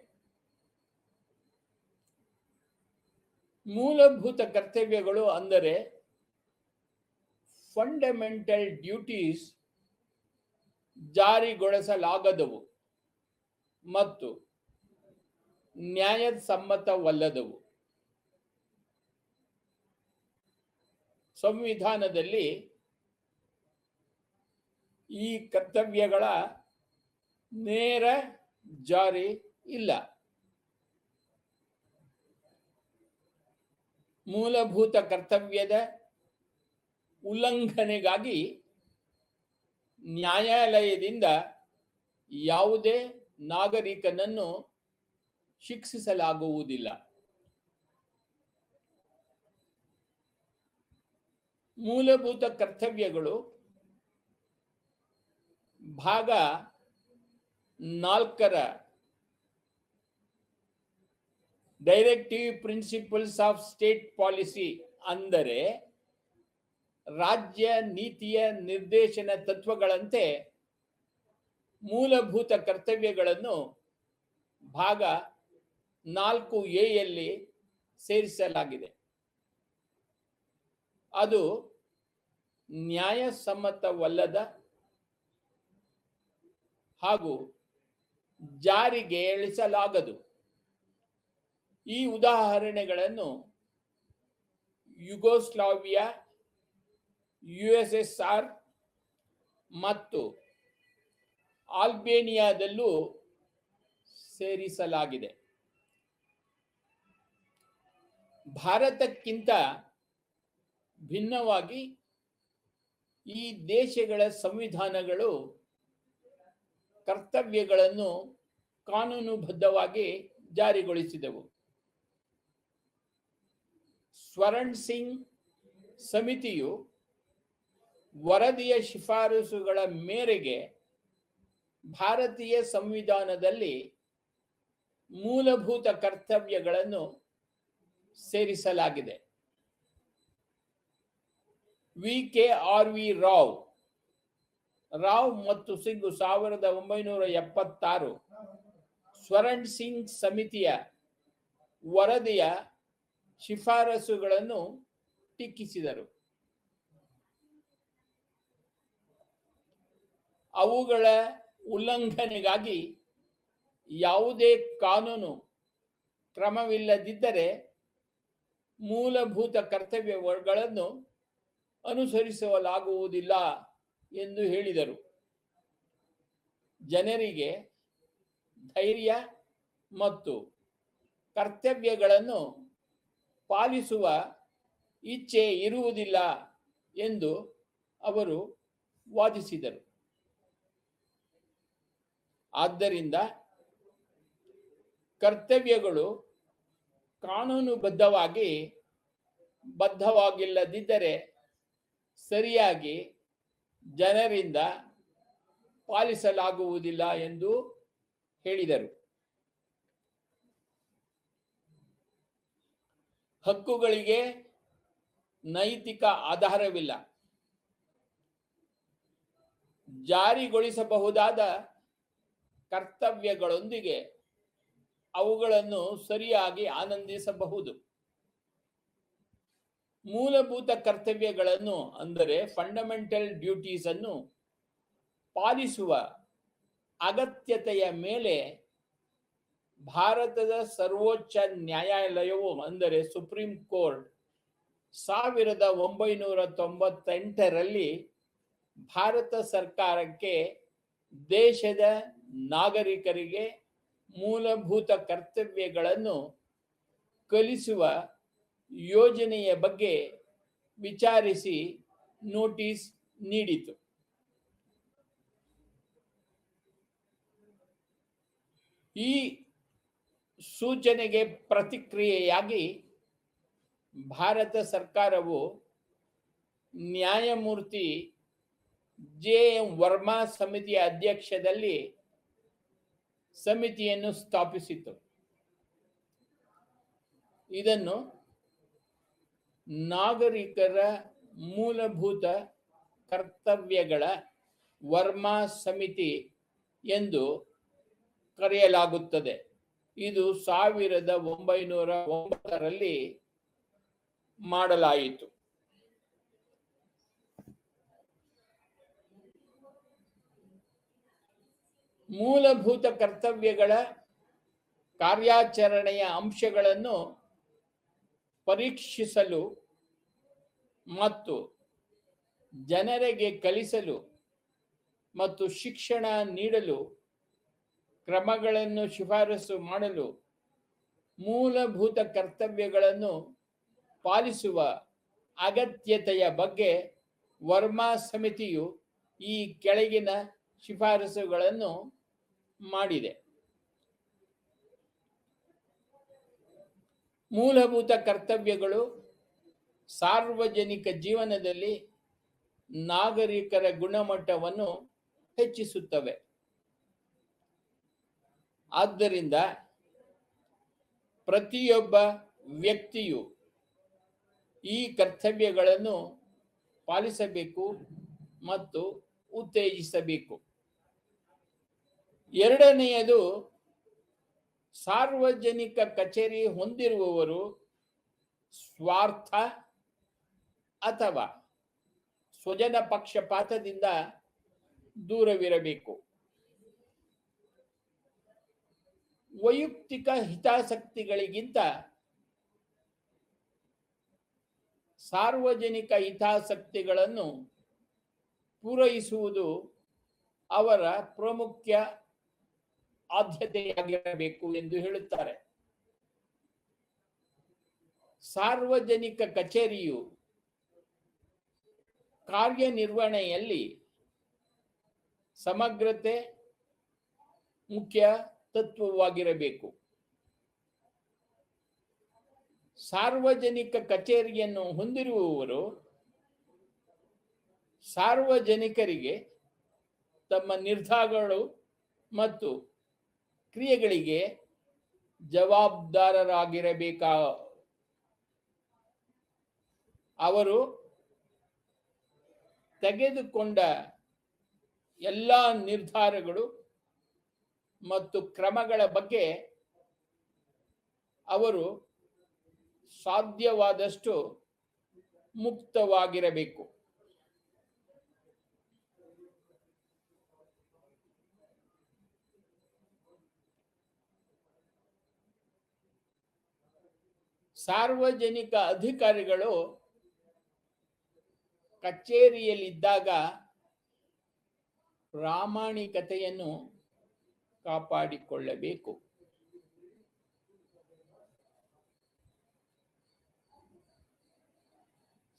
ಮೂಲಭೂತ ಕರ್ತವ್ಯಗಳು ಅಂದರೆ ಫಂಡಮೆಂಟಲ್ ಡ್ಯೂಟೀಸ್ ಜಾರಿಗೊಳಿಸಲಾಗದವು ಮತ್ತು ನ್ಯಾಯಸಮ್ಮತವಲ್ಲದವು. ಸಂವಿಧಾನದಲ್ಲಿ ಈ ಕರ್ತವ್ಯಗಳ ನೇರ ಜಾರಿ ಇಲ್ಲ. ಮೂಲಭೂತ ಕರ್ತವ್ಯದ ಉಲ್ಲಂಘನೆಗಾಗಿ ನ್ಯಾಯಾಲಯದಿಂದ ಯಾವುದೇ ನಾಗರಿಕನನ್ನು ಶಿಕ್ಷಿಸಲಾಗುವುದಿಲ್ಲ. ಮೂಲಭೂತ ಕರ್ತವ್ಯಗಳು ಭಾಗ 4 directive principles of state policy ಅಂದರೆ ರಾಜ್ಯ ನೀತಿಯ ನಿರ್ದೇಶನ ತತ್ವಗಳಂತೆ ಮೂಲಭೂತ ಕರ್ತವ್ಯಗಳನ್ನು ಭಾಗ 4A ಸೇರಿಸಲಾಗಿದೆ. ಅದು ನ್ಯಾಯಸಮ್ಮತವಲ್ಲದ ಹಾಗೂ ಜಾರಿಗೆ ಇಳಿಸಲಾಗದು. ಈ ಉದಾಹರಣೆಗಳನ್ನು ಯುಗೋಸ್ಲಾವಿಯಾ, USSR ಮತ್ತು ಆಲ್ಬೇನಿಯಾದಲ್ಲೂ ಸೇರಿಸಲಾಗಿದೆ. ಭಾರತಕ್ಕಿಂತ ಭಿನ್ನವಾಗಿ ಈ ದೇಶಗಳ ಸಂವಿಧಾನಗಳು ಕರ್ತವ್ಯಗಳನ್ನು ಕಾನೂನುಬದ್ಧವಾಗಿ ಜಾರಿಗೊಳಿಸಿದವು. ಸ್ವರಣ್ ಸಿಂಗ್ ಸಮಿತಿಯು ವರದಿಯ ಶಿಫಾರಸುಗಳ ಮೇರೆಗೆ ಭಾರತೀಯ ಸಂವಿಧಾನದಲ್ಲಿ ಮೂಲಭೂತ ಕರ್ತವ್ಯಗಳನ್ನು ಸೇರಿಸಲಾಗಿದೆ. VKRV ರಾವ್ ಮತ್ತು ಸಿಂಗ್ 1976 ಸ್ವರಣ್ ಸಿಂಗ್ ಸಮಿತಿಯ ವರದಿಯ ಶಿಫಾರಸುಗಳನ್ನು ಟೀಕಿಸಿದರು. ಅವುಗಳ ಉಲ್ಲಂಘನೆಗಾಗಿ ಯಾವುದೇ ಕಾನೂನು ಕ್ರಮವಿಲ್ಲದಿದ್ದರೆ ಮೂಲಭೂತ ಕರ್ತವ್ಯಗಳನ್ನು ಅನುಸರಿಸಲಾಗುವುದಿಲ್ಲ ಎಂದು ಹೇಳಿದರು. ಜನರಿಗೆ ಧೈರ್ಯ ಮತ್ತು ಕರ್ತವ್ಯಗಳನ್ನು ಪಾಲಿಸುವ ಇಚ್ಛೆ ಇರುವುದಿಲ್ಲ ಎಂದು ಅವರು ವಾದಿಸಿದರು. ಆದ್ದರಿಂದ ಕರ್ತವ್ಯಗಳು ಬದ್ಧವಾಗಿಲ್ಲದಿದ್ದರೆ ಸರಿಯಾಗಿ ಜನರಿಂದ ಪಾಲಿಸಲಾಗುವುದಿಲ್ಲ ಎಂದು ಹೇಳಿದರು. ಹಕ್ಕುಗಳಿಗೆ ನೈತಿಕ ಆಧಾರವಿಲ್ಲ. ಜಾರಿಗೊಳಿಸಬಹುದಾದ ಕರ್ತವ್ಯಗಳೊಂದಿಗೆ ಅವುಗಳನ್ನು ಸರಿಯಾಗಿ ಆನಂದಿಸಬಹುದು. ಮೂಲಭೂತ ಕರ್ತವ್ಯಗಳನ್ನು ಅಂದರೆ ಫಂಡಮೆಂಟಲ್ ಡ್ಯೂಟೀಸ್ ಅನ್ನು ಪಾಲಿಸುವ ಅಗತ್ಯತೆಯ ಮೇಲೆ ಭಾರತದ ಸರ್ವೋಚ್ಚ ನ್ಯಾಯಾಲಯವು ಅಂದರೆ ಸುಪ್ರೀಂ ಕೋರ್ಟ್ 1998ರಲ್ಲಿ ಭಾರತ ಸರ್ಕಾರಕ್ಕೆ ದೇಶದ ನಾಗರಿಕರಿಗೆ ಮೂಲಭೂತ ಕರ್ತವ್ಯಗಳನ್ನು ಕಲಿಸುವ ಯೋಜನೆಯ ಬಗ್ಗೆ ವಿಚಾರಿಸಿ ನೋಟಿಸ್ ನೀಡಿತು. ಈ ಸೂಚನೆಗೆ ಪ್ರತಿಕ್ರಿಯೆಯಾಗಿ ಭಾರತ ಸರ್ಕಾರವು ನ್ಯಾಯಮೂರ್ತಿ JM ವರ್ಮಾ ಸಮಿತಿಯ ಅಧ್ಯಕ್ಷದಲ್ಲಿ ಸಮಿತಿಯನ್ನು ಸ್ಥಾಪಿಸಿತು. ಇದನ್ನು ನಾಗರಿಕರ ಮೂಲಭೂತ ಕರ್ತವ್ಯಗಳ ವರ್ಮಾ ಸಮಿತಿ ಎಂದು ಕರೆಯಲಾಗುತ್ತದೆ. ಇದು 1909ರಲ್ಲಿ ಮಾಡಲಾಯಿತು. ಮೂಲಭೂತ ಕರ್ತವ್ಯಗಳ ಕಾರ್ಯಾಚರಣೆಯ ಅಂಶಗಳನ್ನು ಪರೀಕ್ಷಿಸಲು ಮತ್ತು ಜನರಿಗೆ ಕಲಿಸಲು ಮತ್ತು ಶಿಕ್ಷಣ ನೀಡಲು ಕ್ರಮಗಳನ್ನು ಶಿಫಾರಸು ಮಾಡಲು ಮೂಲಭೂತ ಕರ್ತವ್ಯಗಳನ್ನು ಪಾಲಿಸುವ ಅಗತ್ಯತೆಯ ಬಗ್ಗೆ ವರ್ಮಾ ಸಮಿತಿಯು ಈ ಕೆಳಗಿನ ಶಿಫಾರಸುಗಳನ್ನು ಮಾಡಿದೆ. ಮೂಲಭೂತ ಕರ್ತವ್ಯಗಳು ಸಾರ್ವಜನಿಕ ಜೀವನದಲ್ಲಿ ನಾಗರಿಕರ ಗುಣಮಟ್ಟವನ್ನು ಹೆಚ್ಚಿಸುತ್ತವೆ. ಆದ್ದರಿಂದ ಪ್ರತಿಯೊಬ್ಬ ವ್ಯಕ್ತಿಯು ಈ ಕರ್ತವ್ಯಗಳನ್ನು ಪಾಲಿಸಬೇಕು ಮತ್ತು ಉತ್ತೇಜಿಸಬೇಕು. ಎರಡನೆಯದು, ಸಾರ್ವಜನಿಕ ಕಚೇರಿ ಹೊಂದಿರುವವರು ಸ್ವಾರ್ಥ ಅಥವಾ ಸ್ವಜನ ಪಕ್ಷಪಾತದಿಂದ ದೂರವಿರಬೇಕು. ವೈಯಕ್ತಿಕ ಹಿತಾಸಕ್ತಿಗಳಿಗಿಂತ ಸಾರ್ವಜನಿಕ ಹಿತಾಸಕ್ತಿಗಳನ್ನು ಪೂರೈಸುವುದು ಅವರ ಪ್ರಮುಖ ಆದ್ಯತೆಯಾಗಿರಬೇಕು ಎಂದು ಹೇಳುತ್ತಾರೆ. ಸಾರ್ವಜನಿಕ ಕಚೇರಿಯು ಕಾರ್ಯನಿರ್ವಹಣೆಯಲ್ಲಿ ಸಮಗ್ರತೆ ಮುಖ್ಯ ತತ್ವವಾಗಿರಬೇಕು. ಸಾರ್ವಜನಿಕ ಕಚೇರಿಯನ್ನು ಹೊಂದಿರುವವರು ಸಾರ್ವಜನಿಕರಿಗೆ ತಮ್ಮ ನಿರ್ಧಾರಗಳು ಮತ್ತು ಕ್ರಿಯೆಗಳಿಗೆ ಜವಾಬ್ದಾರರಾಗಿರಬೇಕು. ಅವರು ತೆಗೆದುಕೊಂಡ ಎಲ್ಲ ನಿರ್ಧಾರಗಳು ಮತ್ತು ಕ್ರಮಗಳ ಬಗ್ಗೆ ಅವರು ಸಾಧ್ಯವಾದಷ್ಟು ಮುಕ್ತವಾಗಿರಬೇಕು. ಸಾರ್ವಜನಿಕ ಅಧಿಕಾರಿಗಳು ಕಚೇರಿಯಲ್ಲಿದ್ದಾಗ ಪ್ರಾಮಾಣಿಕತೆಯನ್ನು ಕಾಪಾಡಿಕೊಳ್ಳಬೇಕು.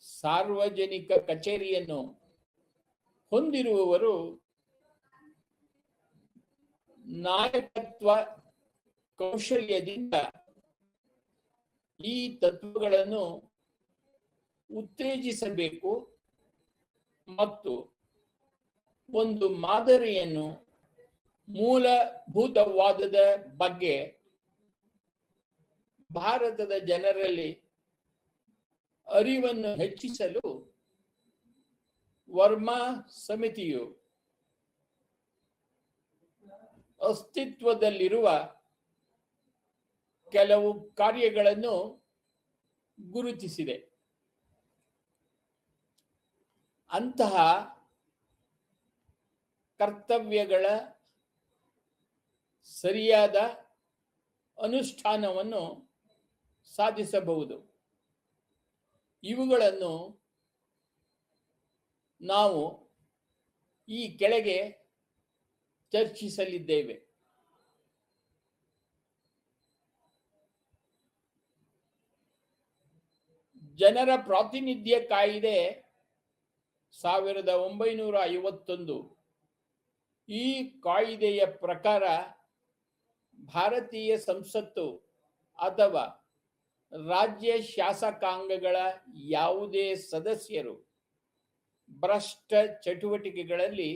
ಸಾರ್ವಜನಿಕ ಕಚೇರಿಯನ್ನು ಹೊಂದಿರುವವರು ನಾಯಕತ್ವ ಕೌಶಲ್ಯದಿಂದ ಈ ತತ್ವಗಳನ್ನು ಉತ್ತೇಜಿಸಬೇಕು ಮತ್ತು ಒಂದು ಮಾದರಿಯನ್ನು ಮೂಲಭೂತವಾದದ ಬಗ್ಗೆ ಭಾರತದ ಜನರಲ್ಲಿ ಅರಿವನ್ನು ಹೆಚ್ಚಿಸಲು ವರ್ಮಾ ಸಮಿತಿಯು ಅಸ್ತಿತ್ವದಲ್ಲಿರುವ ಕೆಲವು ಕಾರ್ಯಗಳನ್ನು ಗುರುತಿಸಿದೆ. ಅಂತಹ ಕರ್ತವ್ಯಗಳ ಸರಿಯಾದ ಅನುಷ್ಠಾನವನ್ನು ಸಾಧಿಸಬಹುದು. ಇವುಗಳನ್ನು ನಾವು ಈ ಕೆಳಗೆ ಚರ್ಚಿಸಲಿದ್ದೇವೆ. ಜನರ ಪ್ರಾತಿನಿಧ್ಯ ಕಾಯಿದೆ 1951 ಈ ಕಾಯಿದೆಯ ಪ್ರಕಾರ ಭಾರತೀಯ ಸಂಸತ್ತು ಅಥವಾ ರಾಜ್ಯ ಶಾಸಕಾಂಗಗಳ ಯಾವುದೇ ಸದಸ್ಯರು ಭ್ರಷ್ಟ ಚಟುವಟಿಕೆಗಳಲ್ಲಿ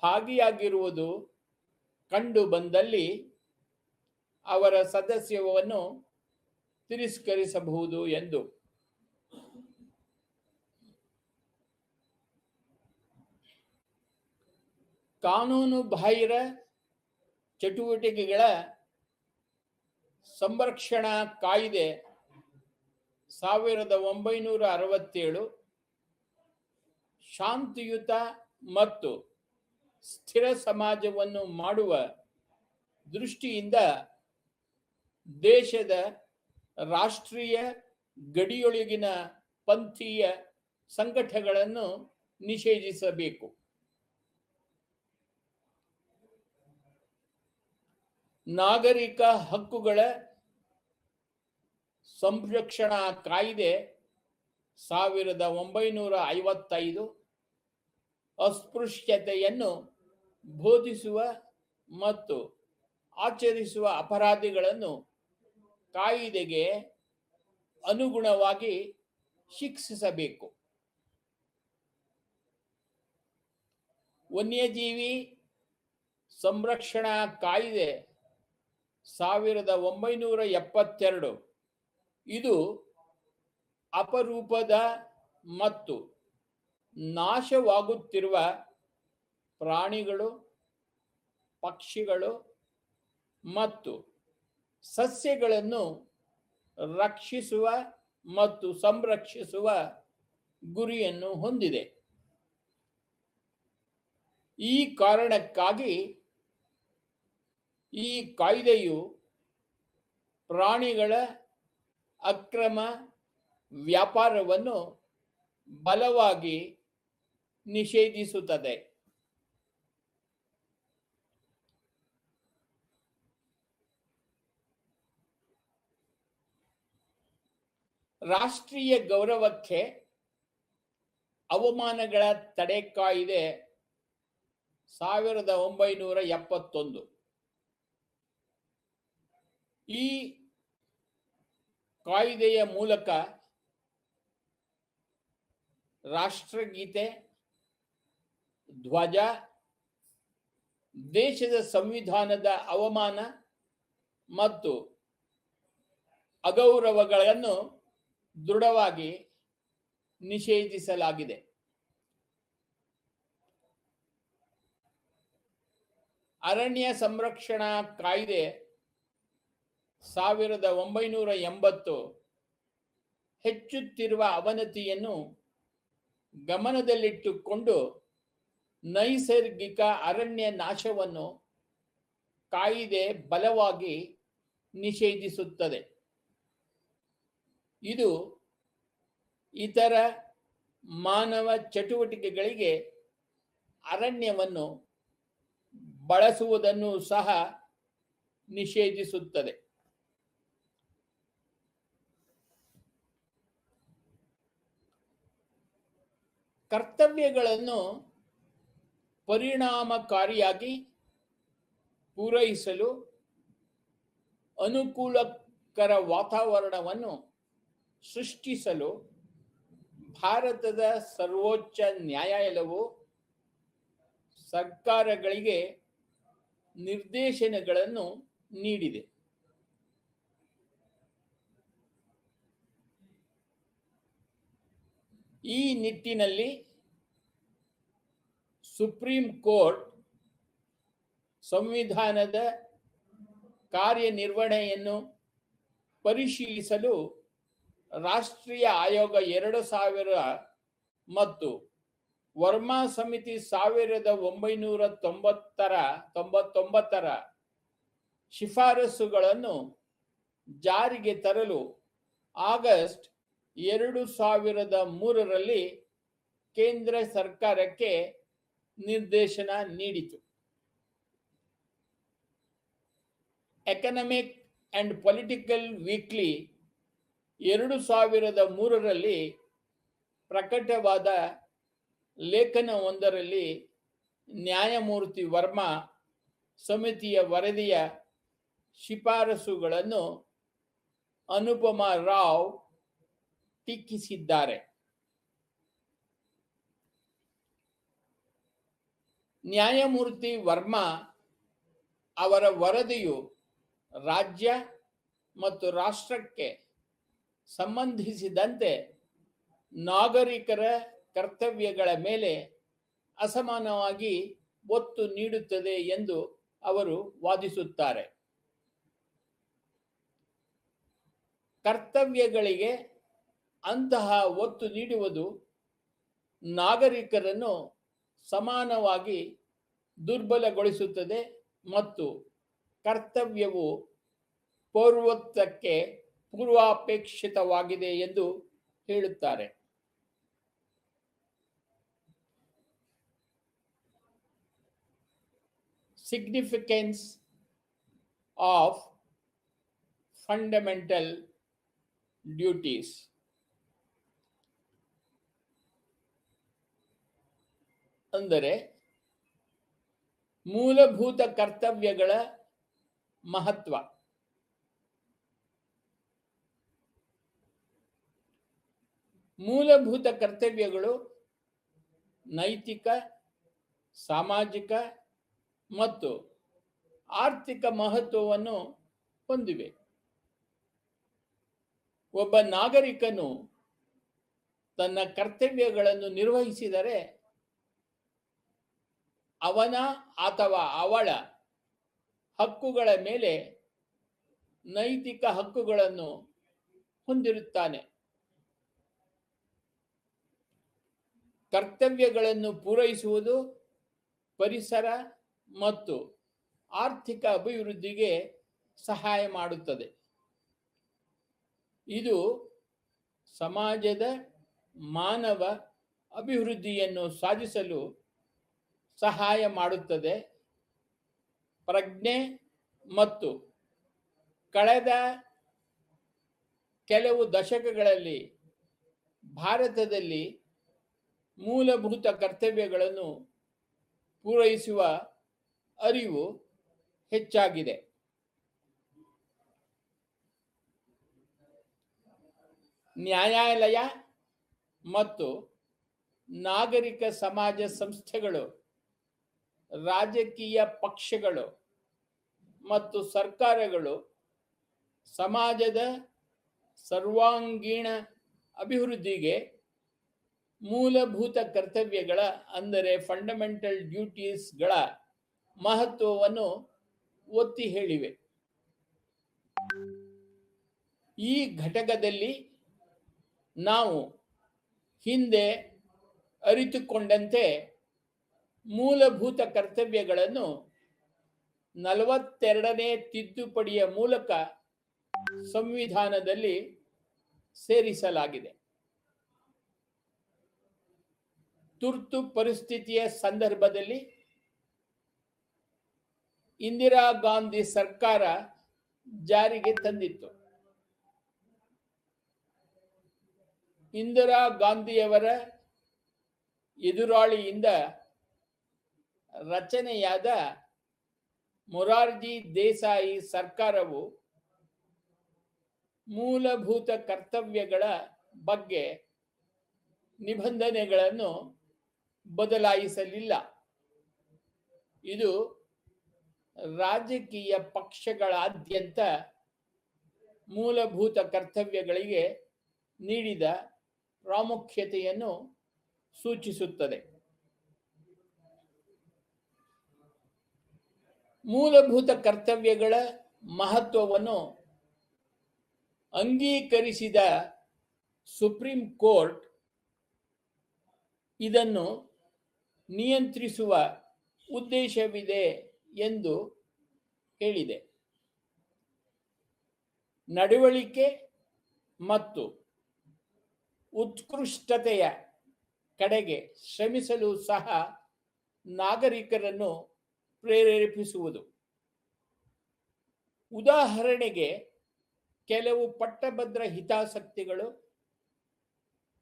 ಭಾಗಿಯಾಗಿರುವುದು ಕಂಡು ಬಂದಲ್ಲಿ ಅವರ ಸದಸ್ಯತ್ವವನ್ನು ತಿರಸ್ಕರಿಸಬಹುದು ಎಂದು. ಕಾನೂನು ಬಾಹಿರ ಚಟುವಟಿಕೆಗಳ ಸಂರಕ್ಷಣಾ ಕಾಯ್ದೆ 1967 ಶಾಂತಿಯುತ ಮತ್ತು ಸ್ಥಿರ ಸಮಾಜವನ್ನು ಮಾಡುವ ದೃಷ್ಟಿಯಿಂದ ದೇಶದ ರಾಷ್ಟ್ರೀಯ ಗಡಿಯೊಳಗಿನ ಪಂಥೀಯ ಸಂಘಟನೆಗಳನ್ನು ನಿಷೇಧಿಸಬೇಕು. ನಾಗರಿಕ ಹಕ್ಕುಗಳ ಸಂರಕ್ಷಣಾ ಕಾಯ್ದೆ 1955 ಅಸ್ಪೃಶ್ಯತೆಯನ್ನು ಬೋಧಿಸುವ ಮತ್ತು ಆಚರಿಸುವ ಅಪರಾಧಿಗಳನ್ನು ಕಾಯಿದೆಗೆ ಅನುಗುಣವಾಗಿ ಶಿಕ್ಷಿಸಬೇಕು. ವನ್ಯಜೀವಿ ಸಂರಕ್ಷಣಾ ಕಾಯ್ದೆ 1972 ಇದು ಅಪರೂಪದ ಮತ್ತು ನಾಶವಾಗುತ್ತಿರುವ ಪ್ರಾಣಿಗಳು, ಪಕ್ಷಿಗಳು ಮತ್ತು ಸಸ್ಯಗಳನ್ನು ರಕ್ಷಿಸುವ ಮತ್ತು ಸಂರಕ್ಷಿಸುವ ಗುರಿಯನ್ನು ಹೊಂದಿದೆ. ಈ ಕಾರಣಕ್ಕಾಗಿ ಈ ಕಾಯ್ದೆಯು ಪ್ರಾಣಿಗಳ ಅಕ್ರಮ ವ್ಯಾಪಾರವನ್ನು ಬಲವಾಗಿ ನಿಷೇಧಿಸುತ್ತದೆ. ರಾಷ್ಟ್ರೀಯ ಗೌರವಕ್ಕೆ ಅವಮಾನಗಳ ತಡೆ ಕಾಯ್ದೆ 1971 ಈ ಕಾಯ್ದೆಯ ಮೂಲಕ ರಾಷ್ಟ್ರಗೀತೆ, ಧ್ವಜ, ದೇಶದ ಸಂವಿಧಾನದ ಅವಮಾನ ಮತ್ತು ಅಗೌರವಗಳನ್ನು ದೃಢವಾಗಿ ನಿಷೇಧಿಸಲಾಗಿದೆ. ಅರಣ್ಯ ಸಂರಕ್ಷಣಾ ಕಾಯ್ದೆ 1980 ಹೆಚ್ಚುತ್ತಿರುವ ಅವನತಿಯನ್ನು ಗಮನದಲ್ಲಿಟ್ಟುಕೊಂಡು ನೈಸರ್ಗಿಕ ಅರಣ್ಯ ನಾಶವನ್ನು ಕಾಯ್ದೆ ಬಲವಾಗಿ ನಿಷೇಧಿಸುತ್ತದೆ. ಇದು ಇತರ ಮಾನವ ಚಟುವಟಿಕೆಗಳಿಗೆ ಅರಣ್ಯವನ್ನು ಬಳಸುವುದನ್ನು ಸಹ ನಿಷೇಧಿಸುತ್ತದೆ. ಕರ್ತವ್ಯಗಳನ್ನು ಪರಿಣಾಮಕಾರಿಯಾಗಿ ಪೂರೈಸಲು ಅನುಕೂಲಕರ ವಾತಾವರಣವನ್ನು ಸೃಷ್ಟಿಸಲು ಭಾರತದ ಸರ್ವೋಚ್ಚ ನ್ಯಾಯಾಲಯವು ಸರ್ಕಾರಗಳಿಗೆ ನಿರ್ದೇಶನಗಳನ್ನು ನೀಡಿದೆ. ಈ ನಿಟ್ಟಿನಲ್ಲಿ ಸುಪ್ರೀಂ ಕೋರ್ಟ್ ಸಂವಿಧಾನದ ಕಾರ್ಯನಿರ್ವಹಣೆಯನ್ನು ಪರಿಶೀಲಿಸಲು ರಾಷ್ಟ್ರೀಯ ಆಯೋಗ 2000 ಮತ್ತು ವರ್ಮಾ ಸಮಿತಿ 1999 ಶಿಫಾರಸುಗಳನ್ನು ಜಾರಿಗೆ ತರಲು ಆಗಸ್ಟ್ 2003 ಕೇಂದ್ರ ಸರ್ಕಾರಕ್ಕೆ ನಿರ್ದೇಶನ ನೀಡಿತು. ಎಕನಾಮಿಕ್ ಅಂಡ್ ಪೊಲಿಟಿಕಲ್ ವೀಕ್ಲಿ 2003 ಪ್ರಕಟವಾದ ಲೇಖನವೊಂದರಲ್ಲಿ ನ್ಯಾಯಮೂರ್ತಿ ವರ್ಮಾ ಸಮಿತಿಯ ವರದಿಯ ಶಿಫಾರಸುಗಳನ್ನು ಅನುಪಮಾ ರಾವ್ ಟೀಕಿಸಿದ್ದಾರೆ. ನ್ಯಾಯಮೂರ್ತಿ ವರ್ಮಾ ಅವರ ವರದಿಯು ರಾಜ್ಯ ಮತ್ತು ರಾಷ್ಟ್ರಕ್ಕೆ ಸಂಬಂಧಿಸಿದಂತೆ ನಾಗರಿಕರ ಕರ್ತವ್ಯಗಳ ಮೇಲೆ ಅಸಮಾನವಾಗಿ ಒತ್ತು ನೀಡುತ್ತದೆ ಎಂದು ಅವರು ವಾದಿಸುತ್ತಾರೆ. ಕರ್ತವ್ಯಗಳಿಗೆ ಅಂತಹ ಒತ್ತು ನೀಡುವುದು ನಾಗರಿಕರನ್ನು ಸಮಾನವಾಗಿ ದುರ್ಬಲಗೊಳಿಸುತ್ತದೆ ಮತ್ತು ಕರ್ತವ್ಯವು ಪೌರತ್ವಕ್ಕೆ ಪೂರ್ವಾಪೇಕ್ಷಿತವಾಗಿದೆ ಎಂದು ಹೇಳುತ್ತಾರೆ. Significance of fundamental duties. ಅಂದರೆ ಮೂಲಭೂತ ಕರ್ತವ್ಯಗಳ ಮಹತ್ವ. ಮೂಲಭೂತ ಕರ್ತವ್ಯಗಳು ನೈತಿಕ, ಸಾಮಾಜಿಕ ಮತ್ತು ಆರ್ಥಿಕ ಮಹತ್ವವನ್ನು ಹೊಂದಿವೆ. ಒಬ್ಬ ನಾಗರಿಕನು ತನ್ನ ಕರ್ತವ್ಯಗಳನ್ನು ನಿರ್ವಹಿಸಿದರೆ ಅವನ ಅಥವಾ ಅವಳ ಹಕ್ಕುಗಳ ಮೇಲೆ ನೈತಿಕ ಹಕ್ಕುಗಳನ್ನು ಹೊಂದಿರುತ್ತಾನೆ. ಕರ್ತವ್ಯಗಳನ್ನು ಪೂರೈಸುವುದು ಪರಿಸರ ಮತ್ತು ಆರ್ಥಿಕ ಅಭಿವೃದ್ಧಿಗೆ ಸಹಾಯ ಮಾಡುತ್ತದೆ. ಇದು ಸಮಾಜದ ಮಾನವ ಅಭಿವೃದ್ಧಿಯನ್ನು ಸಾಧಿಸಲು ಸಹಾಯ ಮಾಡುತ್ತದೆ. ಪ್ರಜ್ಞೆ ಮತ್ತು ಕಳೆದ ಕೆಲವು ದಶಕಗಳಲ್ಲಿ ಭಾರತದಲ್ಲಿ ಮೂಲಭೂತ ಕರ್ತವ್ಯಗಳನ್ನು ಪೂರೈಸುವ ಅರಿವು ಹೆಚ್ಚಾಗಿದೆ. ನ್ಯಾಯಾಲಯ ಮತ್ತು ನಾಗರಿಕ ಸಮಾಜ ಸಂಸ್ಥೆಗಳು, ರಾಜಕೀಯ ಪಕ್ಷಗಳು ಮತ್ತು ಸರ್ಕಾರಗಳು ಸಮಾಜದ ಸರ್ವಾಂಗೀಣ ಅಭಿವೃದ್ಧಿಗೆ ಮೂಲಭೂತ ಕರ್ತವ್ಯಗಳ ಅಂದರೆ ಫಂಡಮೆಂಟಲ್ ಡ್ಯೂಟೀಸ್ಗಳ ಮಹತ್ವವನ್ನು ಒತ್ತಿ ಹೇಳಿವೆ. ಈ ಘಟಕದಲ್ಲಿ ನಾವು ಹಿಂದೆ ಅರಿತುಕೊಂಡಂತೆ ಮೂಲಭೂತ ಕರ್ತವ್ಯಗಳನ್ನು 42ನೇ ತಿದ್ದುಪಡಿಯ ಮೂಲಕ ಸಂವಿಧಾನದಲ್ಲಿ ಸೇರಿಸಲಾಗಿದೆ. ತುರ್ತು ಪರಿಸ್ಥಿತಿಯ ಸಂದರ್ಭದಲ್ಲಿ ಇಂದಿರಾ ಗಾಂಧಿ ಸರ್ಕಾರ ಜಾರಿಗೆ ತಂದಿತ್ತು. ಇಂದಿರಾ ಗಾಂಧಿಯವರ ಎದುರಾಳಿಯಿಂದ ರಚನೆಯಾದ ಮೊರಾರ್ಜಿ ದೇಸಾಯಿ ಸರ್ಕಾರವು ಮೂಲಭೂತ ಕರ್ತವ್ಯಗಳ ಬಗ್ಗೆ ನಿಬಂಧನೆಗಳನ್ನು ಬದಲಾಯಿಸಲಿಲ್ಲ. ಇದು ರಾಜಕೀಯ ಪಕ್ಷಗಳಾದ್ಯಂತ ಮೂಲಭೂತ ಕರ್ತವ್ಯಗಳಿಗೆ ನೀಡಿದ ಪ್ರಾಮುಖ್ಯತೆಯನ್ನು ಸೂಚಿಸುತ್ತದೆ. ಮೂಲಭೂತ ಕರ್ತವ್ಯಗಳ ಮಹತ್ವವನ್ನು ಅಂಗೀಕರಿಸಿದ ಸುಪ್ರೀಂ ಕೋರ್ಟ್ ಇದನ್ನು ನಿಯಂತ್ರಿಸುವ ಉದ್ದೇಶವಿದೆ ಎಂದು ಹೇಳಿದೆ. ನಡವಳಿಕೆ ಮತ್ತು ಉತ್ಕೃಷ್ಟತೆಯ ಕಡೆಗೆ ಶ್ರಮಿಸಲು ಸಹ ನಾಗರಿಕರನ್ನು ಪ್ರೇರೇಪಿಸುವುದು. ಉದಾಹರಣೆಗೆ, ಕೆಲವು ಪಟ್ಟಭದ್ರ ಹಿತಾಸಕ್ತಿಗಳು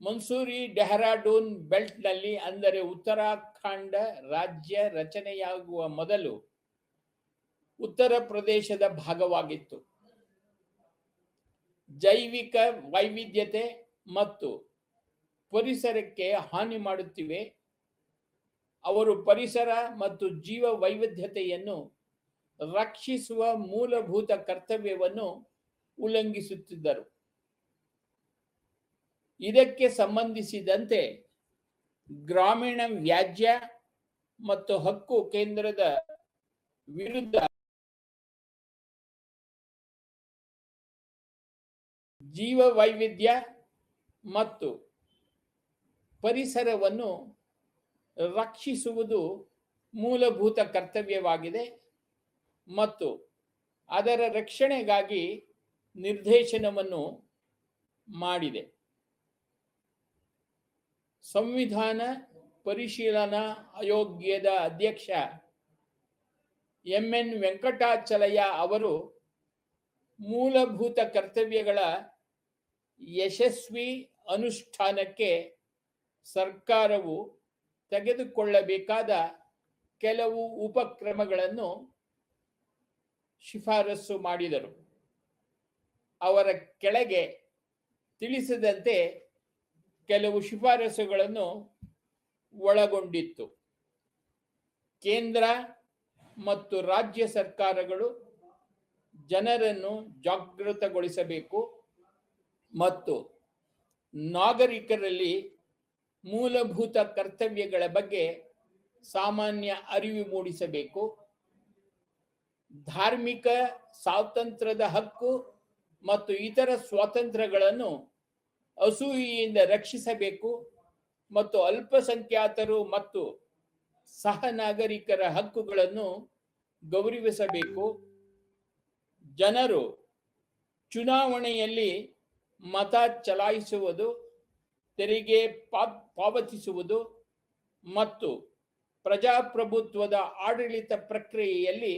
ಮನ್ಸೂರಿ ಡೆಹ್ರಾಡೂನ್ ಬೆಲ್ಟ್ನಲ್ಲಿ, ಅಂದರೆ ಉತ್ತರಾಖಂಡ ರಾಜ್ಯ ರಚನೆಯಾಗುವ ಮೊದಲು ಉತ್ತರ ಪ್ರದೇಶದ ಭಾಗವಾಗಿತ್ತು. ಜೈವಿಕ ವೈವಿಧ್ಯತೆ ಮತ್ತು ಪರಿಸರಕ್ಕೆ ಹಾನಿ ಮಾಡುತ್ತಿವೆ. ಅವರು ಪರಿಸರ ಮತ್ತು ಜೀವ ವೈವಿಧ್ಯತೆಯನ್ನು ರಕ್ಷಿಸುವ ಮೂಲಭೂತ ಕರ್ತವ್ಯವನ್ನು ಉಲ್ಲಂಘಿಸುತ್ತಿದ್ದರು. ಇದಕ್ಕೆ ಸಂಬಂಧಿಸಿದಂತೆ ಗ್ರಾಮೀಣ ವ್ಯಾಜ್ಯ ಮತ್ತು ಹಕ್ಕು ಕೇಂದ್ರದ ವಿರುದ್ಧ ಜೀವ ವೈವಿಧ್ಯ ಮತ್ತು ಪರಿಸರವನ್ನು ರಕ್ಷಿಸುವುದು ಮೂಲಭೂತ ಕರ್ತವ್ಯವಾಗಿದೆ ಮತ್ತು ಅದರ ರಕ್ಷಣೆಗಾಗಿ ನಿರ್ದೇಶನವನ್ನು ಮಾಡಿದೆ. ಸಂವಿಧಾನ ಪರಿಶೀಲನಾ ಆಯೋಗದ ಅಧ್ಯಕ್ಷ ಎನ್ ವೆಂಕಟಾಚಲಯ್ಯ ಅವರು ಮೂಲಭೂತ ಕರ್ತವ್ಯಗಳ ಯಶಸ್ವಿ ಅನುಷ್ಠಾನಕ್ಕೆ ಸರ್ಕಾರವು ತೆಗೆದುಕೊಳ್ಳಬೇಕಾದ ಕೆಲವು ಉಪಕ್ರಮಗಳನ್ನು ಶಿಫಾರಸು ಮಾಡಿದರು. ಅವರ ಕೆಳಗೆ ತಿಳಿಸಿದಂತೆ ಕೆಲವು ಶಿಫಾರಸುಗಳನ್ನು ಒಳಗೊಂಡಿತ್ತು. ಕೇಂದ್ರ ಮತ್ತು ರಾಜ್ಯ ಸರ್ಕಾರಗಳು ಜನರನ್ನು ಜಾಗೃತಗೊಳಿಸಬೇಕು ಮತ್ತು ನಾಗರಿಕರಲ್ಲಿ ಮೂಲಭೂತ ಕರ್ತವ್ಯಗಳ ಬಗ್ಗೆ ಸಾಮಾನ್ಯ ಅರಿವು ಮೂಡಿಸಬೇಕು. ಧಾರ್ಮಿಕ ಸ್ವಾತಂತ್ರ್ಯದ ಹಕ್ಕು ಮತ್ತು ಇತರ ಸ್ವಾತಂತ್ರ್ಯಗಳನ್ನು ಅಸೂಯೆಯಿಂದ ರಕ್ಷಿಸಬೇಕು ಮತ್ತು ಅಲ್ಪಸಂಖ್ಯಾತರು ಮತ್ತು ಸಹ ನಾಗರಿಕರ ಹಕ್ಕುಗಳನ್ನು ಗೌರವಿಸಬೇಕು. ಜನರು ಚುನಾವಣೆಯಲ್ಲಿ ಮತ ಚಲಾಯಿಸುವುದು, ತೆರಿಗೆ ಪಾವತಿಸುವುದು ಮತ್ತು ಪ್ರಜಾಪ್ರಭುತ್ವದ ಆಡಳಿತ ಪ್ರಕ್ರಿಯೆಯಲ್ಲಿ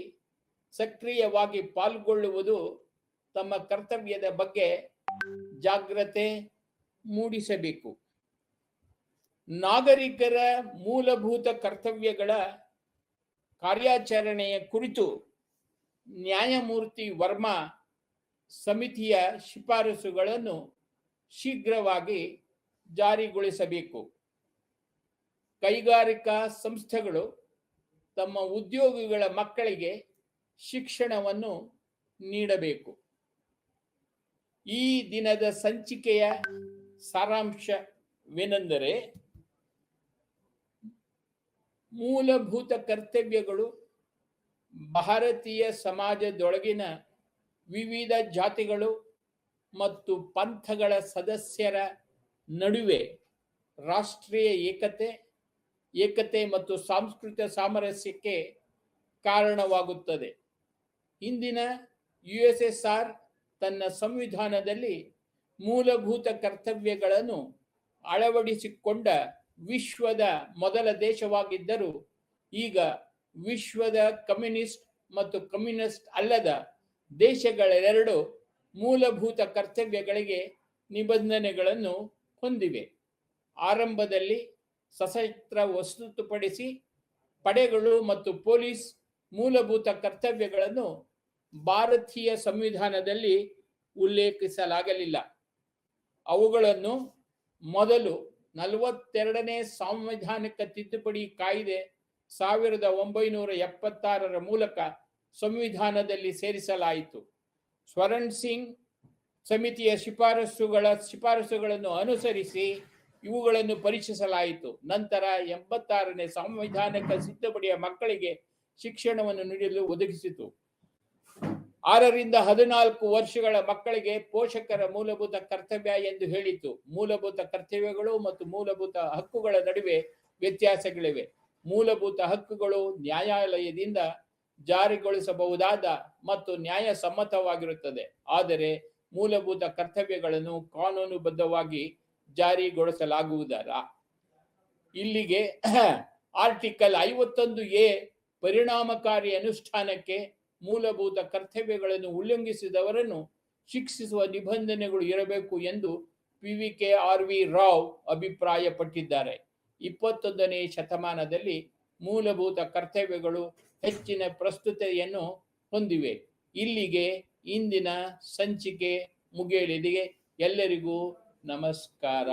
ಸಕ್ರಿಯವಾಗಿ ಪಾಲ್ಗೊಳ್ಳುವುದು ತಮ್ಮ ಕರ್ತವ್ಯದ ಬಗ್ಗೆ ಜಾಗೃತೆ ಮೂಡಿಸಬೇಕು. ನಾಗರಿಕರ ಮೂಲಭೂತ ಕರ್ತವ್ಯಗಳ ಕಾರ್ಯಾಚರಣೆಯ ಕುರಿತು ನ್ಯಾಯಮೂರ್ತಿ ವರ್ಮಾ ಸಮಿತಿಯ ಶಿಫಾರಸುಗಳನ್ನು ಶೀಘ್ರವಾಗಿ ಜಾರಿಗೊಳಿಸಬೇಕು. ಕೈಗಾರಿಕಾ ಸಂಸ್ಥೆಗಳು ತಮ್ಮ ಉದ್ಯೋಗಿಗಳ ಮಕ್ಕಳಿಗೆ ಶಿಕ್ಷಣವನ್ನು ನೀಡಬೇಕು. ಈ ದಿನದ ಸಂಚಿಕೆಯ ಸಾರಾಂಶವೇನೆಂದರೆ, ಮೂಲಭೂತ ಕರ್ತವ್ಯಗಳು ಭಾರತೀಯ ಸಮಾಜದೊಳಗಿನ ವಿವಿಧ ಜಾತಿಗಳು ಮತ್ತು ಪಂಥಗಳ ಸದಸ್ಯರ ನಡುವೆ ರಾಷ್ಟ್ರೀಯ ಏಕತೆ ಮತ್ತು ಸಾಂಸ್ಕೃತಿಕ ಸಾಮರಸ್ಯಕ್ಕೆ ಕಾರಣವಾಗುತ್ತದೆ. ಇಂದಿನ USSR ತನ್ನ ಸಂವಿಧಾನದಲ್ಲಿ ಮೂಲಭೂತ ಕರ್ತವ್ಯಗಳನ್ನು ಅಳವಡಿಸಿಕೊಂಡ ವಿಶ್ವದ ಮೊದಲ ದೇಶವಾಗಿದ್ದರೂ ಈಗ ವಿಶ್ವದ ಕಮ್ಯುನಿಸ್ಟ್ ಮತ್ತು ಕಮ್ಯುನಿಸ್ಟ್ ಅಲ್ಲದ ದೇಶಗಳೆರಡು ಮೂಲಭೂತ ಕರ್ತವ್ಯಗಳಿಗೆ ನಿಬಂಧನೆಗಳನ್ನು ಹೊಂದಿವೆ. ಆರಂಭದಲ್ಲಿ ಸಶಸ್ತ್ರ ಹೊರತುಪಡಿಸಿ ಪಡೆಗಳು ಮತ್ತು ಪೊಲೀಸ್ ಮೂಲಭೂತ ಕರ್ತವ್ಯಗಳನ್ನು ಭಾರತೀಯ ಸಂವಿಧಾನದಲ್ಲಿ ಉಲ್ಲೇಖಿಸಲಾಗಲಿಲ್ಲ. ಅವುಗಳನ್ನು ಮೊದಲು 42ನೇ ಸಾಂವಿಧಾನಿಕ ತಿದ್ದುಪಡಿ ಕಾಯ್ದೆ 1976ರ ಮೂಲಕ ಸಂವಿಧಾನದಲ್ಲಿ ಸೇರಿಸಲಾಯಿತು. ಸ್ವರಣ್ ಸಿಂಗ್ ಸಮಿತಿಯ ಶಿಫಾರಸುಗಳನ್ನು ಅನುಸರಿಸಿ ಇವುಗಳನ್ನು ಪರೀಕ್ಷಿಸಲಾಯಿತು. ನಂತರ 86ನೇ ಸಾಂವಿಧಾನಿಕ ತಿದ್ದುಪಡಿಯ ಮಕ್ಕಳಿಗೆ ಶಿಕ್ಷಣವನ್ನು ನೀಡಲು ಒದಗಿಸಿತು. 6 ರಿಂದ 14 ವರ್ಷಗಳ ಮಕ್ಕಳಿಗೆ ಪೋಷಕರ ಮೂಲಭೂತ ಕರ್ತವ್ಯ ಎಂದು ಹೇಳಿತು. ಮೂಲಭೂತ ಕರ್ತವ್ಯಗಳು ಮತ್ತು ಮೂಲಭೂತ ಹಕ್ಕುಗಳ ನಡುವೆ ವ್ಯತ್ಯಾಸಗಳಿವೆ. ಮೂಲಭೂತ ಹಕ್ಕುಗಳು ನ್ಯಾಯಾಲಯದಿಂದ ಜಾರಿಗೊಳಿಸಬಹುದಾದ ಮತ್ತು ನ್ಯಾಯಸಮ್ಮತವಾಗಿರುತ್ತದೆ. ಆದರೆ ಮೂಲಭೂತ ಕರ್ತವ್ಯಗಳನ್ನು ಕಾನೂನುಬದ್ಧವಾಗಿ ಜಾರಿಗೊಳಿಸಲಾಗುವುದಿಲ್ಲ. ಇಲ್ಲಿಗೆ ಆರ್ಟಿಕಲ್ 51A ಪರಿಣಾಮಕಾರಿ ಅನುಷ್ಠಾನಕ್ಕೆ ಮೂಲಭೂತ ಕರ್ತವ್ಯಗಳನ್ನು ಉಲ್ಲಂಘಿಸಿದವರನ್ನು ಶಿಕ್ಷಿಸುವ ನಿಬಂಧನೆಗಳು ಇರಬೇಕು ಎಂದು PVKRV ರಾವ್ ಅಭಿಪ್ರಾಯಪಟ್ಟಿದ್ದಾರೆ. 21ನೇ ಶತಮಾನದಲ್ಲಿ ಮೂಲಭೂತ ಕರ್ತವ್ಯಗಳು ಹೆಚ್ಚಿನ ಪ್ರಸ್ತುತತೆಯನ್ನು ಹೊಂದಿವೆ. ಇಲ್ಲಿಗೆ ಇಂದಿನ ಸಂಚಿಕೆ ಮುಗಿಯಲಿದೆ. ಎಲ್ಲರಿಗೂ ನಮಸ್ಕಾರ.